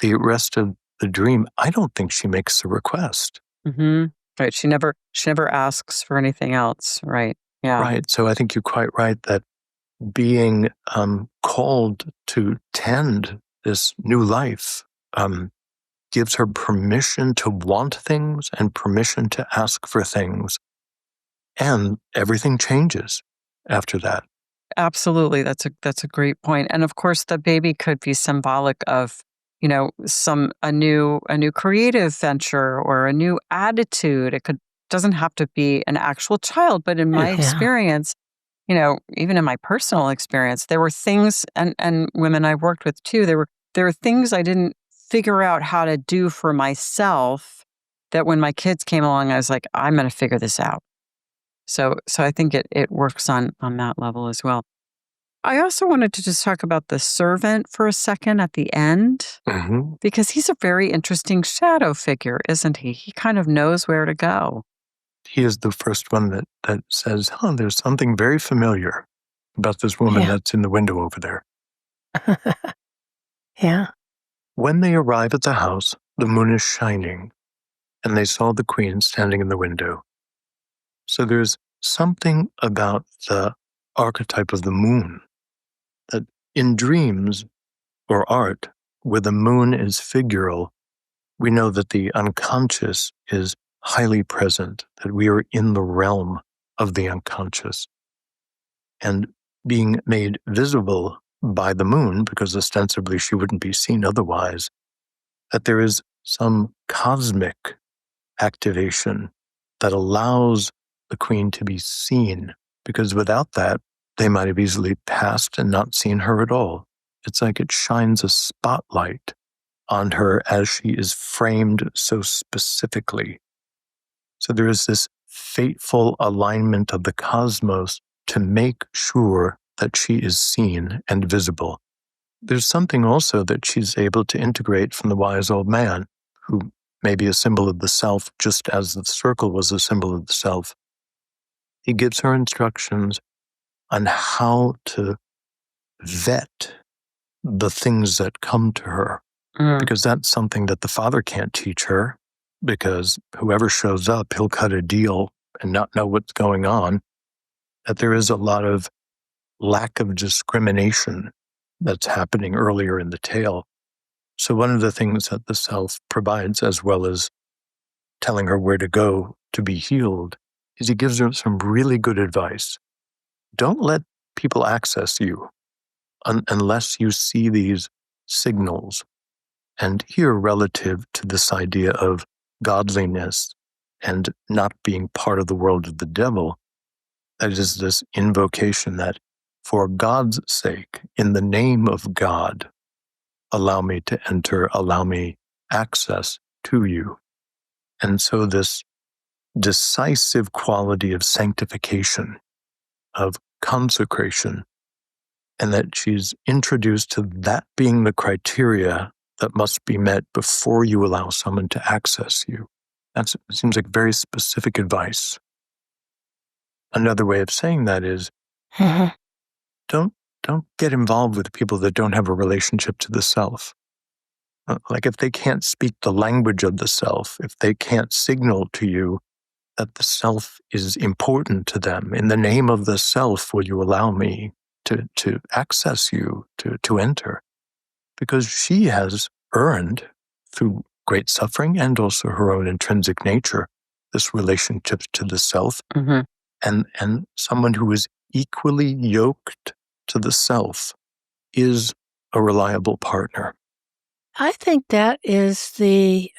S3: the rest of the dream, I don't think she makes a request.
S5: Right. She never asks for anything else. Right. Yeah.
S3: Right. So I think you're quite right that being called to tend this new life gives her permission to want things and permission to ask for things. And everything changes after that.
S5: Absolutely. That's a great point. And of course, the baby could be symbolic of, a new creative venture or a new attitude. Doesn't have to be an actual child, but in my experience, even in my personal experience, there were things, and women I worked with too, there were things I didn't figure out how to do for myself that when my kids came along, I was like, I'm going to figure this out. So I think it works on that level as well. I also wanted to just talk about the servant for a second at the end, because he's a very interesting shadow figure, isn't he? He kind of knows where to go.
S3: He is the first one that says, there's something very familiar about this woman that's in the window over there.
S4: Yeah.
S3: When they arrive at the house, the moon is shining, and they saw the queen standing in the window. So there's something about the archetype of the moon that in dreams or art, where the moon is figural, we know that the unconscious is highly present, that we are in the realm of the unconscious. And being made visible by the moon, because ostensibly she wouldn't be seen otherwise, that there is some cosmic activation that allows the queen to be seen, because without that, they might have easily passed and not seen her at all. It's like it shines a spotlight on her as she is framed so specifically. So there is this fateful alignment of the cosmos to make sure that she is seen and visible. There's something also that she's able to integrate from the wise old man, who may be a symbol of the self, just as the circle was a symbol of the self. He gives her instructions on how to vet the things that come to her, because that's something that the father can't teach her, because whoever shows up, he'll cut a deal and not know what's going on. That there is a lot of lack of discrimination that's happening earlier in the tale. So one of the things that the self provides, as well as telling her where to go to be healed, is he gives her some really good advice. Don't let people access you unless you see these signals. And here, relative to this idea of godliness and not being part of the world of the devil, that is this invocation that, for God's sake, in the name of God, allow me to enter, allow me access to you. And so this decisive quality of sanctification, of consecration, and that she's introduced to that being the criteria that must be met before you allow someone to access you. That seems like very specific advice. Another way of saying that is, don't get involved with people that don't have a relationship to the self. Like if they can't speak the language of the self, if they can't signal to you that the self is important to them, in the name of the self, will you allow me to access you, to enter? Because she has earned, through great suffering and also her own intrinsic nature, this relationship to the self. And someone who is equally yoked to the self is a reliable partner.
S4: I think that is the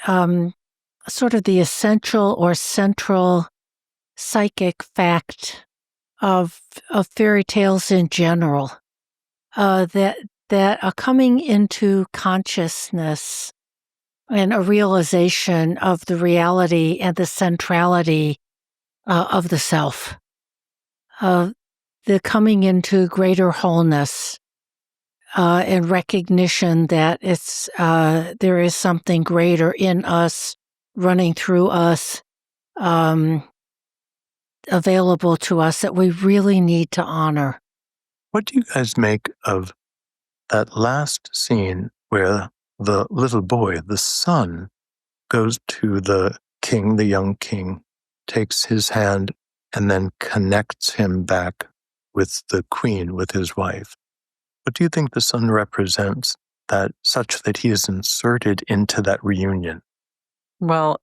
S4: sort of the essential or central psychic fact of fairy tales in general. that a coming into consciousness and a realization of the reality and the centrality of the self, the coming into greater wholeness and recognition that there is something greater in us, running through us, available to us that we really need to honor.
S3: What do you guys make of that last scene where the little boy, the son, goes to the king, the young king, takes his hand, and then connects him back with the queen, with his wife? What do you think the son represents that such that he is inserted into that reunion?
S5: Well,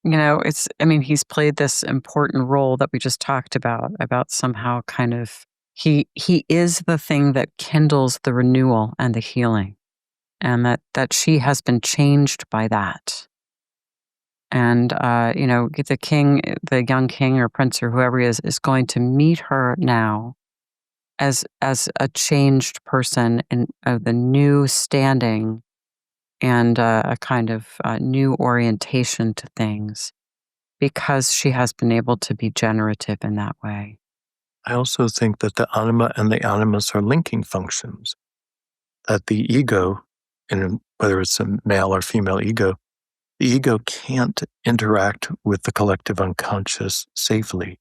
S5: he's played this important role that we just talked about somehow kind of, he is the thing that kindles the renewal and the healing, and that she has been changed by that. And, the king, the young king or prince or whoever he is going to meet her now as a changed person and the new standing and a kind of new orientation to things, because she has been able to be generative in that way.
S3: I also think that the anima and the animus are linking functions, that the ego, and whether it's a male or female ego, the ego can't interact with the collective unconscious safely.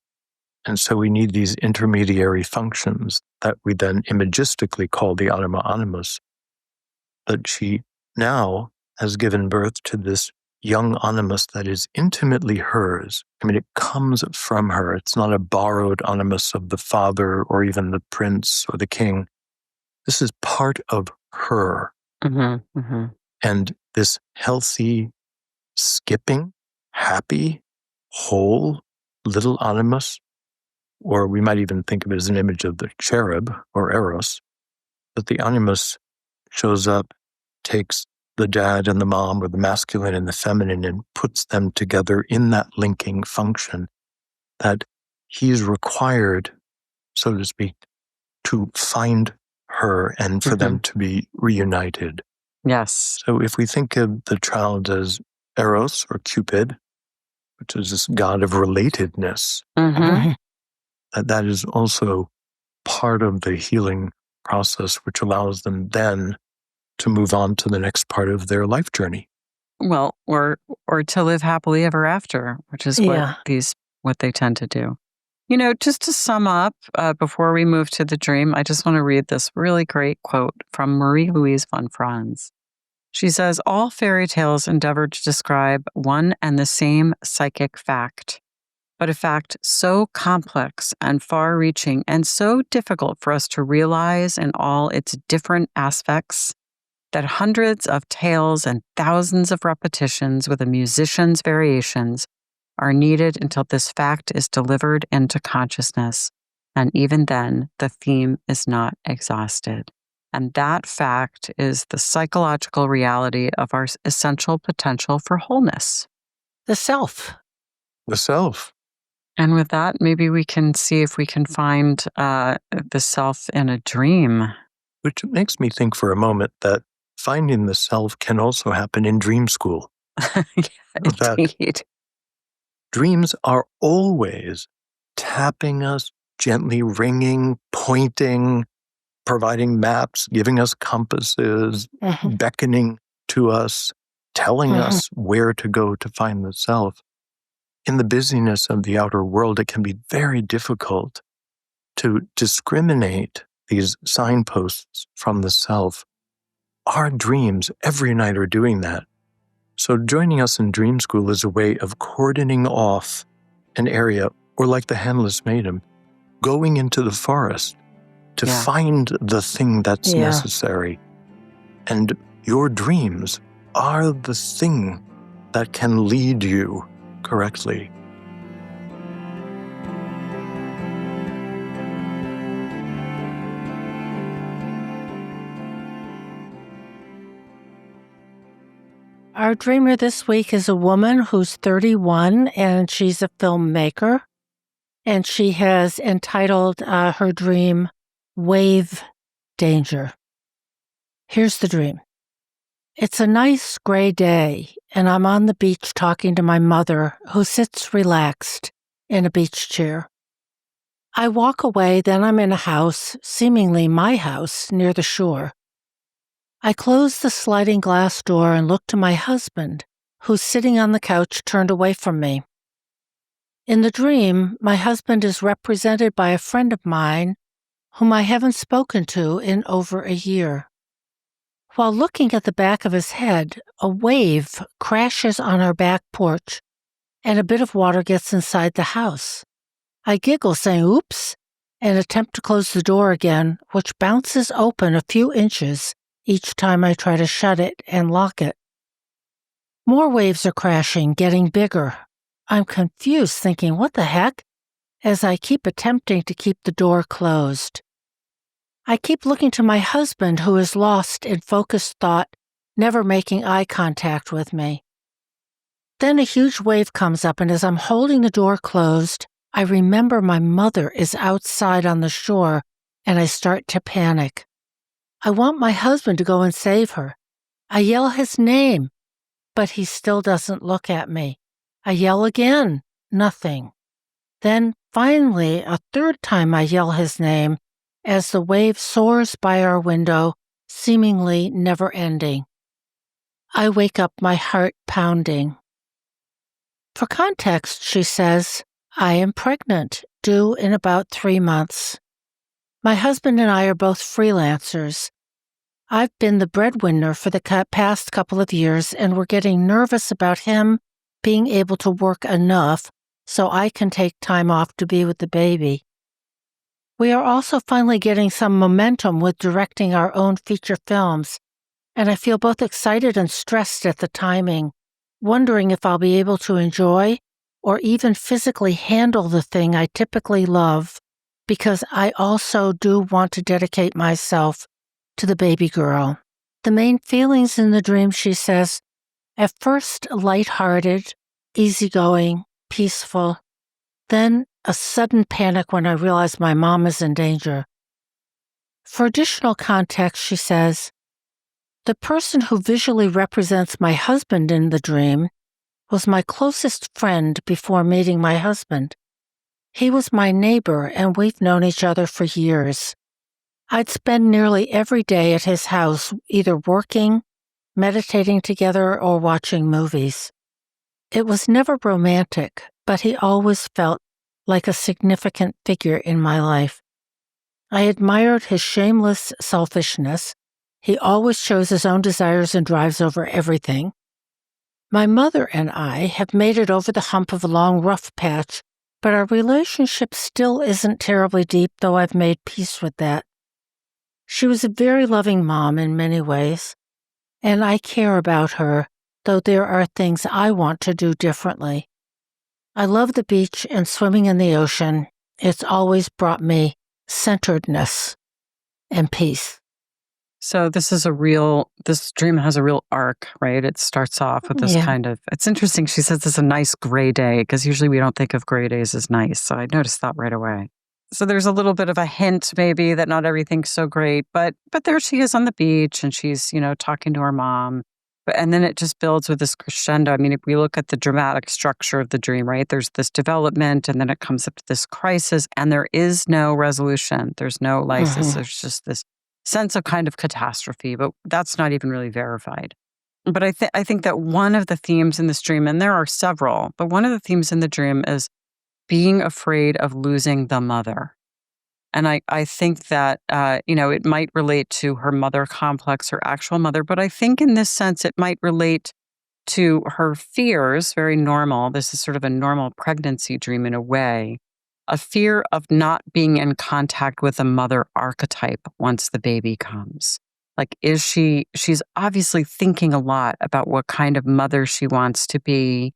S3: And so we need these intermediary functions that we then imagistically call the anima animus. But she now has given birth to this young animus that is intimately hers. I mean, it comes from her. It's not a borrowed animus of the father or even the prince or the king. This is part of her.
S5: Mm-hmm, mm-hmm.
S3: And this healthy, skipping, happy, whole little animus, or we might even think of it as an image of the cherub or eros, that the animus shows up, takes the dad and the mom, or the masculine and the feminine, and puts them together in that linking function, that he's required, so to speak, to find her and for them to be reunited.
S5: Yes.
S3: So if we think of the child as Eros or Cupid, which is this god of relatedness, that is also part of the healing process, which allows them then to move on to the next part of their life journey.
S5: Well, or to live happily ever after, which is what they tend to do. Just to sum up, before we move to the dream, I just want to read this really great quote from Marie-Louise von Franz. She says, "All fairy tales endeavor to describe one and the same psychic fact, but a fact so complex and far-reaching and so difficult for us to realize in all its different aspects that hundreds of tales and thousands of repetitions with a musician's variations are needed until this fact is delivered into consciousness, and even then, the theme is not exhausted. And that fact is the psychological reality of our essential potential for wholeness."
S4: The self.
S3: The self.
S5: And with that, maybe we can see if we can find the self in a dream.
S3: Which makes me think for a moment that finding the self can also happen in dream school.
S5: Indeed.
S3: Dreams are always tapping us, gently ringing, pointing, providing maps, giving us compasses, beckoning to us, telling us where to go to find the self. In the busyness of the outer world, it can be very difficult to discriminate these signposts from the self. Our dreams every night are doing that. So joining us in Dream School is a way of cordoning off an area, or like the Handless Maiden, going into the forest to find the thing that's necessary. And your dreams are the thing that can lead you correctly.
S4: Our dreamer this week is a woman who's 31, and she's a filmmaker. And she has entitled her dream Wave danger. Here's the dream. It's a nice gray day, and I'm on the beach talking to my mother, who sits relaxed in a beach chair. I walk away, then I'm in a house, seemingly my house, near the shore. I close the sliding glass door and look to my husband, who's sitting on the couch turned away from me. In the dream, my husband is represented by a friend of mine whom I haven't spoken to in over a year. While looking at the back of his head, a wave crashes on our back porch, and a bit of water gets inside the house. I giggle, saying, "Oops," and attempt to close the door again, which bounces open a few inches each time I try to shut it and lock it. More waves are crashing, getting bigger. I'm confused, thinking, what the heck? As I keep attempting to keep the door closed. I keep looking to my husband, who is lost in focused thought, never making eye contact with me. Then a huge wave comes up, and as I'm holding the door closed, I remember my mother is outside on the shore, and I start to panic. I want my husband to go and save her. I yell his name, but he still doesn't look at me. I yell again, nothing. Then, finally, a third time I yell his name as the wave soars by our window, seemingly never ending. I wake up, my heart pounding. For context, she says, I am pregnant, due in about 3 months. My husband and I are both freelancers. I've been the breadwinner for the past couple of years, and we're getting nervous about him being able to work enough so I can take time off to be with the baby. We are also finally getting some momentum with directing our own feature films, and I feel both excited and stressed at the timing, wondering if I'll be able to enjoy or even physically handle the thing I typically love, because I also do want to dedicate myself to the baby girl. The main feelings in the dream, she says, at first lighthearted, easygoing, peaceful, then a sudden panic when I realize my mom is in danger. For additional context, she says, the person who visually represents my husband in the dream was my closest friend before meeting my husband. He was my neighbor, and we've known each other for years. I'd spend nearly every day at his house, either working, meditating together, or watching movies. It was never romantic, but he always felt like a significant figure in my life. I admired his shameless selfishness. He always chose his own desires and drives over everything. My mother and I have made it over the hump of a long rough patch, but our relationship still isn't terribly deep, though I've made peace with that. She was a very loving mom in many ways, and I care about her, though there are things I want to do differently. I love the beach and swimming in the ocean. It's always brought me centeredness and peace.
S5: So this dream has a real arc, right? It starts off with this it's interesting. She says it's a nice gray day, because usually we don't think of gray days as nice. So I noticed that right away. So there's a little bit of a hint maybe that not everything's so great, but there she is on the beach, and she's, talking to her mom. And then it just builds with this crescendo. I mean, if we look at the dramatic structure of the dream, right? There's this development, and then it comes up to this crisis, and there is no resolution. There's no lysis.
S4: Mm-hmm.
S5: There's just this sense of kind of catastrophe, but that's not even really verified. But I think that one of the themes in this dream, and there are several, but one of the themes in the dream is being afraid of losing the mother. And I think that, it might relate to her mother complex, her actual mother, but I think in this sense, it might relate to her fears, very normal. This is sort of a normal pregnancy dream in a way, a fear of not being in contact with a mother archetype once the baby comes. Like, she's obviously thinking a lot about what kind of mother she wants to be,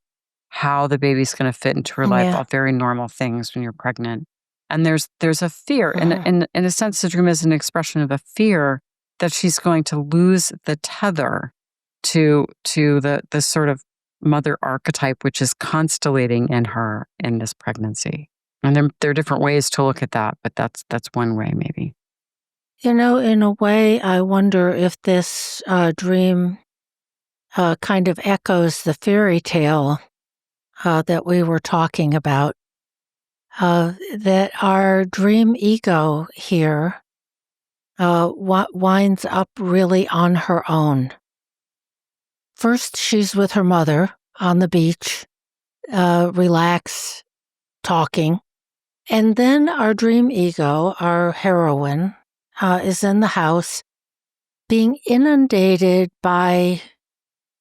S5: how the baby's going to fit into her life, all very normal things when you're pregnant. And there's a fear, and in a sense, the dream is an expression of a fear that she's going to lose the tether to the sort of mother archetype, which is constellating in her in this pregnancy. And there are different ways to look at that, but that's one way maybe.
S4: In a way, I wonder if this dream kind of echoes the fairy tale that we were talking about, that our dream ego here winds up really on her own. First, she's with her mother on the beach, relaxed, talking. And then our dream ego, our heroine, is in the house being inundated by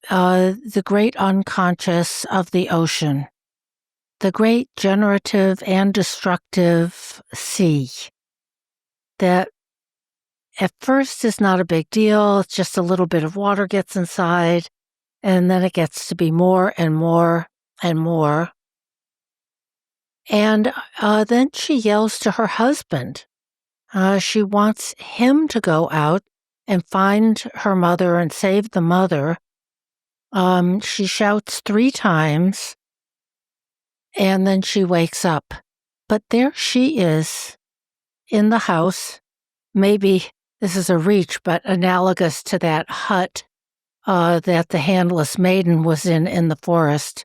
S4: the great unconscious of the ocean, the great generative and destructive sea that at first is not a big deal. It's just a little bit of water gets inside, and then it gets to be more and more and more. And then she yells to her husband. She wants him to go out and find her mother and save the mother. She shouts 3 times, and then she wakes up. But there she is in the house. Maybe this is a reach, but analogous to that hut that the Handless Maiden was in the forest.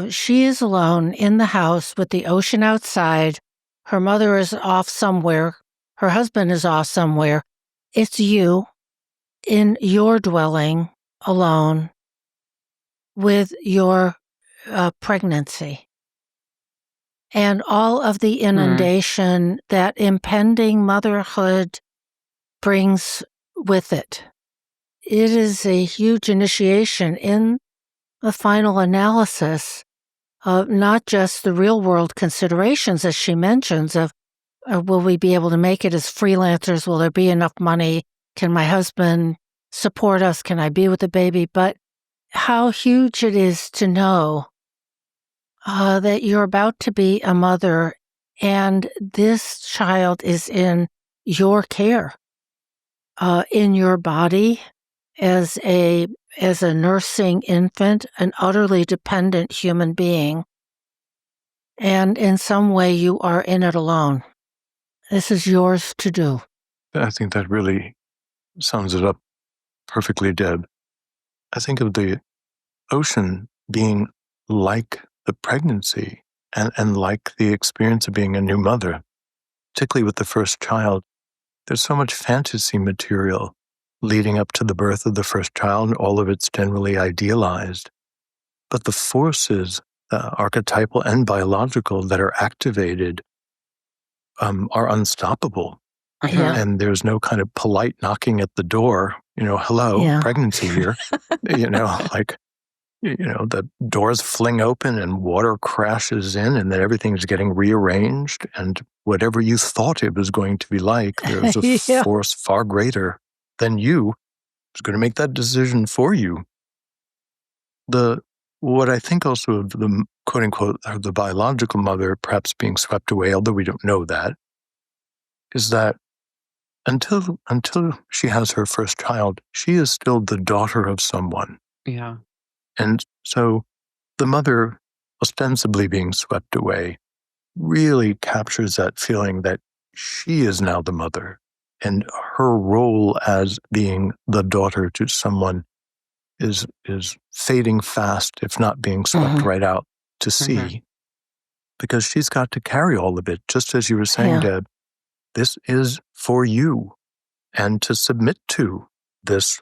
S4: She is alone in the house with the ocean outside. Her mother is off somewhere. Her husband is off somewhere. It's you in your dwelling alone with your pregnancy and all of the inundation that impending motherhood brings with it. It is a huge initiation in the final analysis of not just the real world considerations, as she mentions, of will we be able to make it as freelancers? Will there be enough money? Can my husband support us? Can I be with the baby? But how huge it is to know that you're about to be a mother and this child is in your care, in your body as a nursing infant, an utterly dependent human being. And in some way you are in it alone. This is yours to do.
S3: I think that really sums it up perfectly, Deb. I think of the ocean being like the pregnancy and like the experience of being a new mother, particularly with the first child. There's so much fantasy material leading up to the birth of the first child, and all of it's generally idealized. But the forces, archetypal and biological, that are activated are unstoppable.
S4: Yeah.
S3: And there's no kind of polite knocking at the door, hello, pregnancy here. The doors fling open and water crashes in, and then everything's getting rearranged. And whatever you thought it was going to be like, there's a force far greater than you is going to make that decision for you. What I think also of the quote unquote the biological mother perhaps being swept away, although we don't know that, is that until she has her first child, she is still the daughter of someone.
S5: Yeah.
S3: And so the mother ostensibly being swept away really captures that feeling that she is now the mother, and her role as being the daughter to someone is fading fast, if not being swept right out to sea, because she's got to carry all of it. Just as you were saying, Deb, this is for you, and to submit to this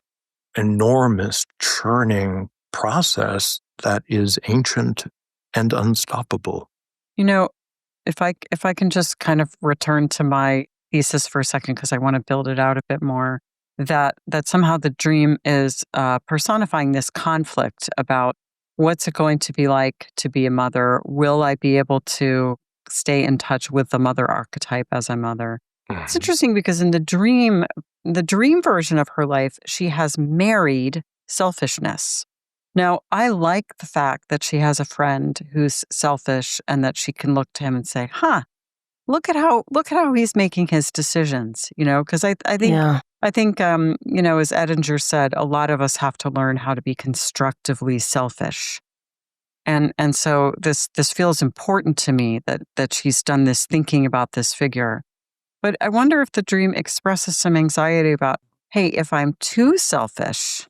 S3: enormous churning process that is ancient and unstoppable.
S5: If I can just kind of return to my thesis for a second, because I want to build it out a bit more, that somehow the dream is personifying this conflict about what's it going to be like to be a mother? Will I be able to stay in touch with the mother archetype as a mother? It's interesting because in the dream version of her life, she has married selfishness. Now, I like the fact that she has a friend who's selfish and that she can look to him and say, look at how he's making his decisions, because I think, as Edinger said, a lot of us have to learn how to be constructively selfish. And so this feels important to me that she's done this thinking about this figure. But I wonder if the dream expresses some anxiety about, hey, if I'm too selfish,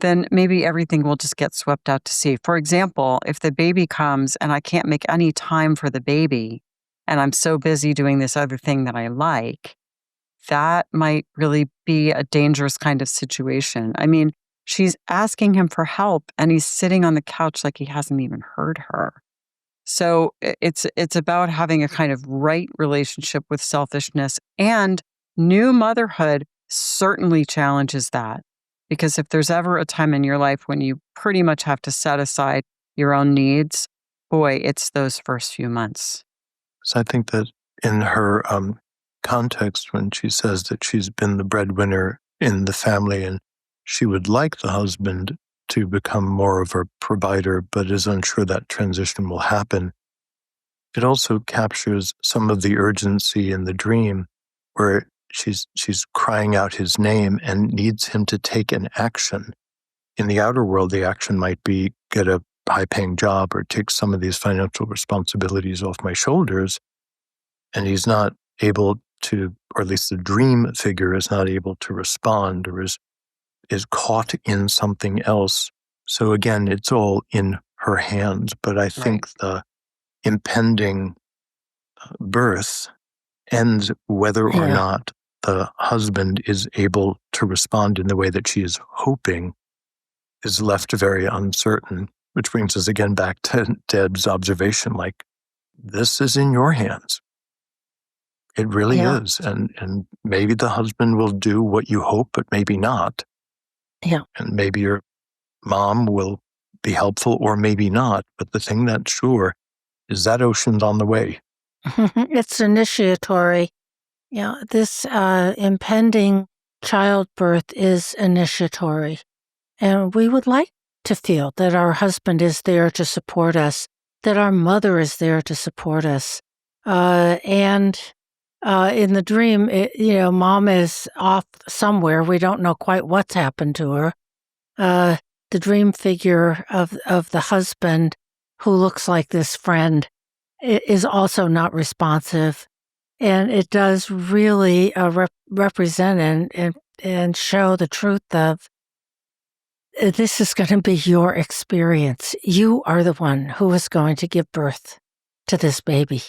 S5: then maybe everything will just get swept out to sea. For example, if the baby comes and I can't make any time for the baby, and I'm so busy doing this other thing that I like, that might really be a dangerous kind of situation. I mean, she's asking him for help and he's sitting on the couch like he hasn't even heard her. So it's about having a kind of right relationship with selfishness, and new motherhood certainly challenges that. Because if there's ever a time in your life when you pretty much have to set aside your own needs, boy, it's those first few months.
S3: So I think that in her context, when she says that she's been the breadwinner in the family and she would like the husband to become more of a provider, but is unsure that transition will happen, it also captures some of the urgency in the dream where she's crying out his name and needs him to take an action. In the outer world, the action might be get a high-paying job or take some of these financial responsibilities off my shoulders. And he's not able to, or at least the dream figure is not able to respond, or is caught in something else. So again, it's all in her hands. But I think the impending birth ends whether or not the husband is able to respond in the way that she is hoping is left very uncertain, which brings us again back to Deb's observation, like, this is in your hands. It really is. And maybe the husband will do what you hope, but maybe not.
S4: Yeah.
S3: And maybe your mom will be helpful or maybe not. But the thing that's sure is that ocean's on the way.
S4: It's initiatory. Yeah, this impending childbirth is initiatory. And we would like to feel that our husband is there to support us, that our mother is there to support us. And in the dream, mom is off somewhere. We don't know quite what's happened to her. The dream figure of the husband, who looks like this friend, is also not responsive. And it does really represent and show the truth of, this is going to be your experience. You are the one who is going to give birth to this baby.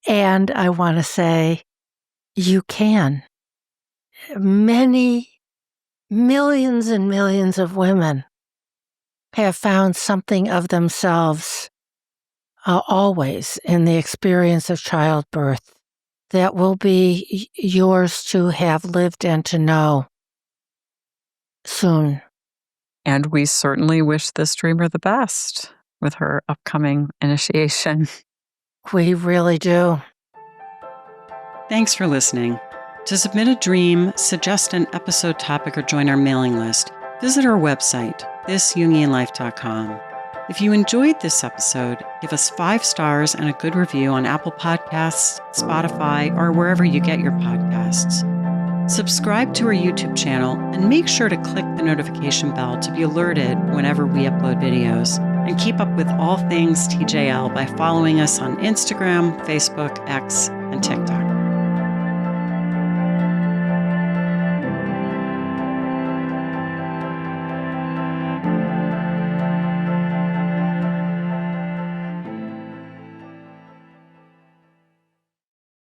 S4: And I want to say, you can. Many, millions and millions of women have found something of themselves always in the experience of childbirth that will be yours to have lived and to know soon.
S5: And we certainly wish this dreamer the best with her upcoming initiation.
S4: We really do.
S6: Thanks for listening. To submit a dream, suggest an episode topic, or join our mailing list, visit our website, thisjungianlife.com. If you enjoyed this episode, give us 5 stars and a good review on Apple Podcasts, Spotify, or wherever you get your podcasts. Subscribe to our YouTube channel and make sure to click the notification bell to be alerted whenever we upload videos. And keep up with all things TJL by following us on Instagram, Facebook, X, and TikTok.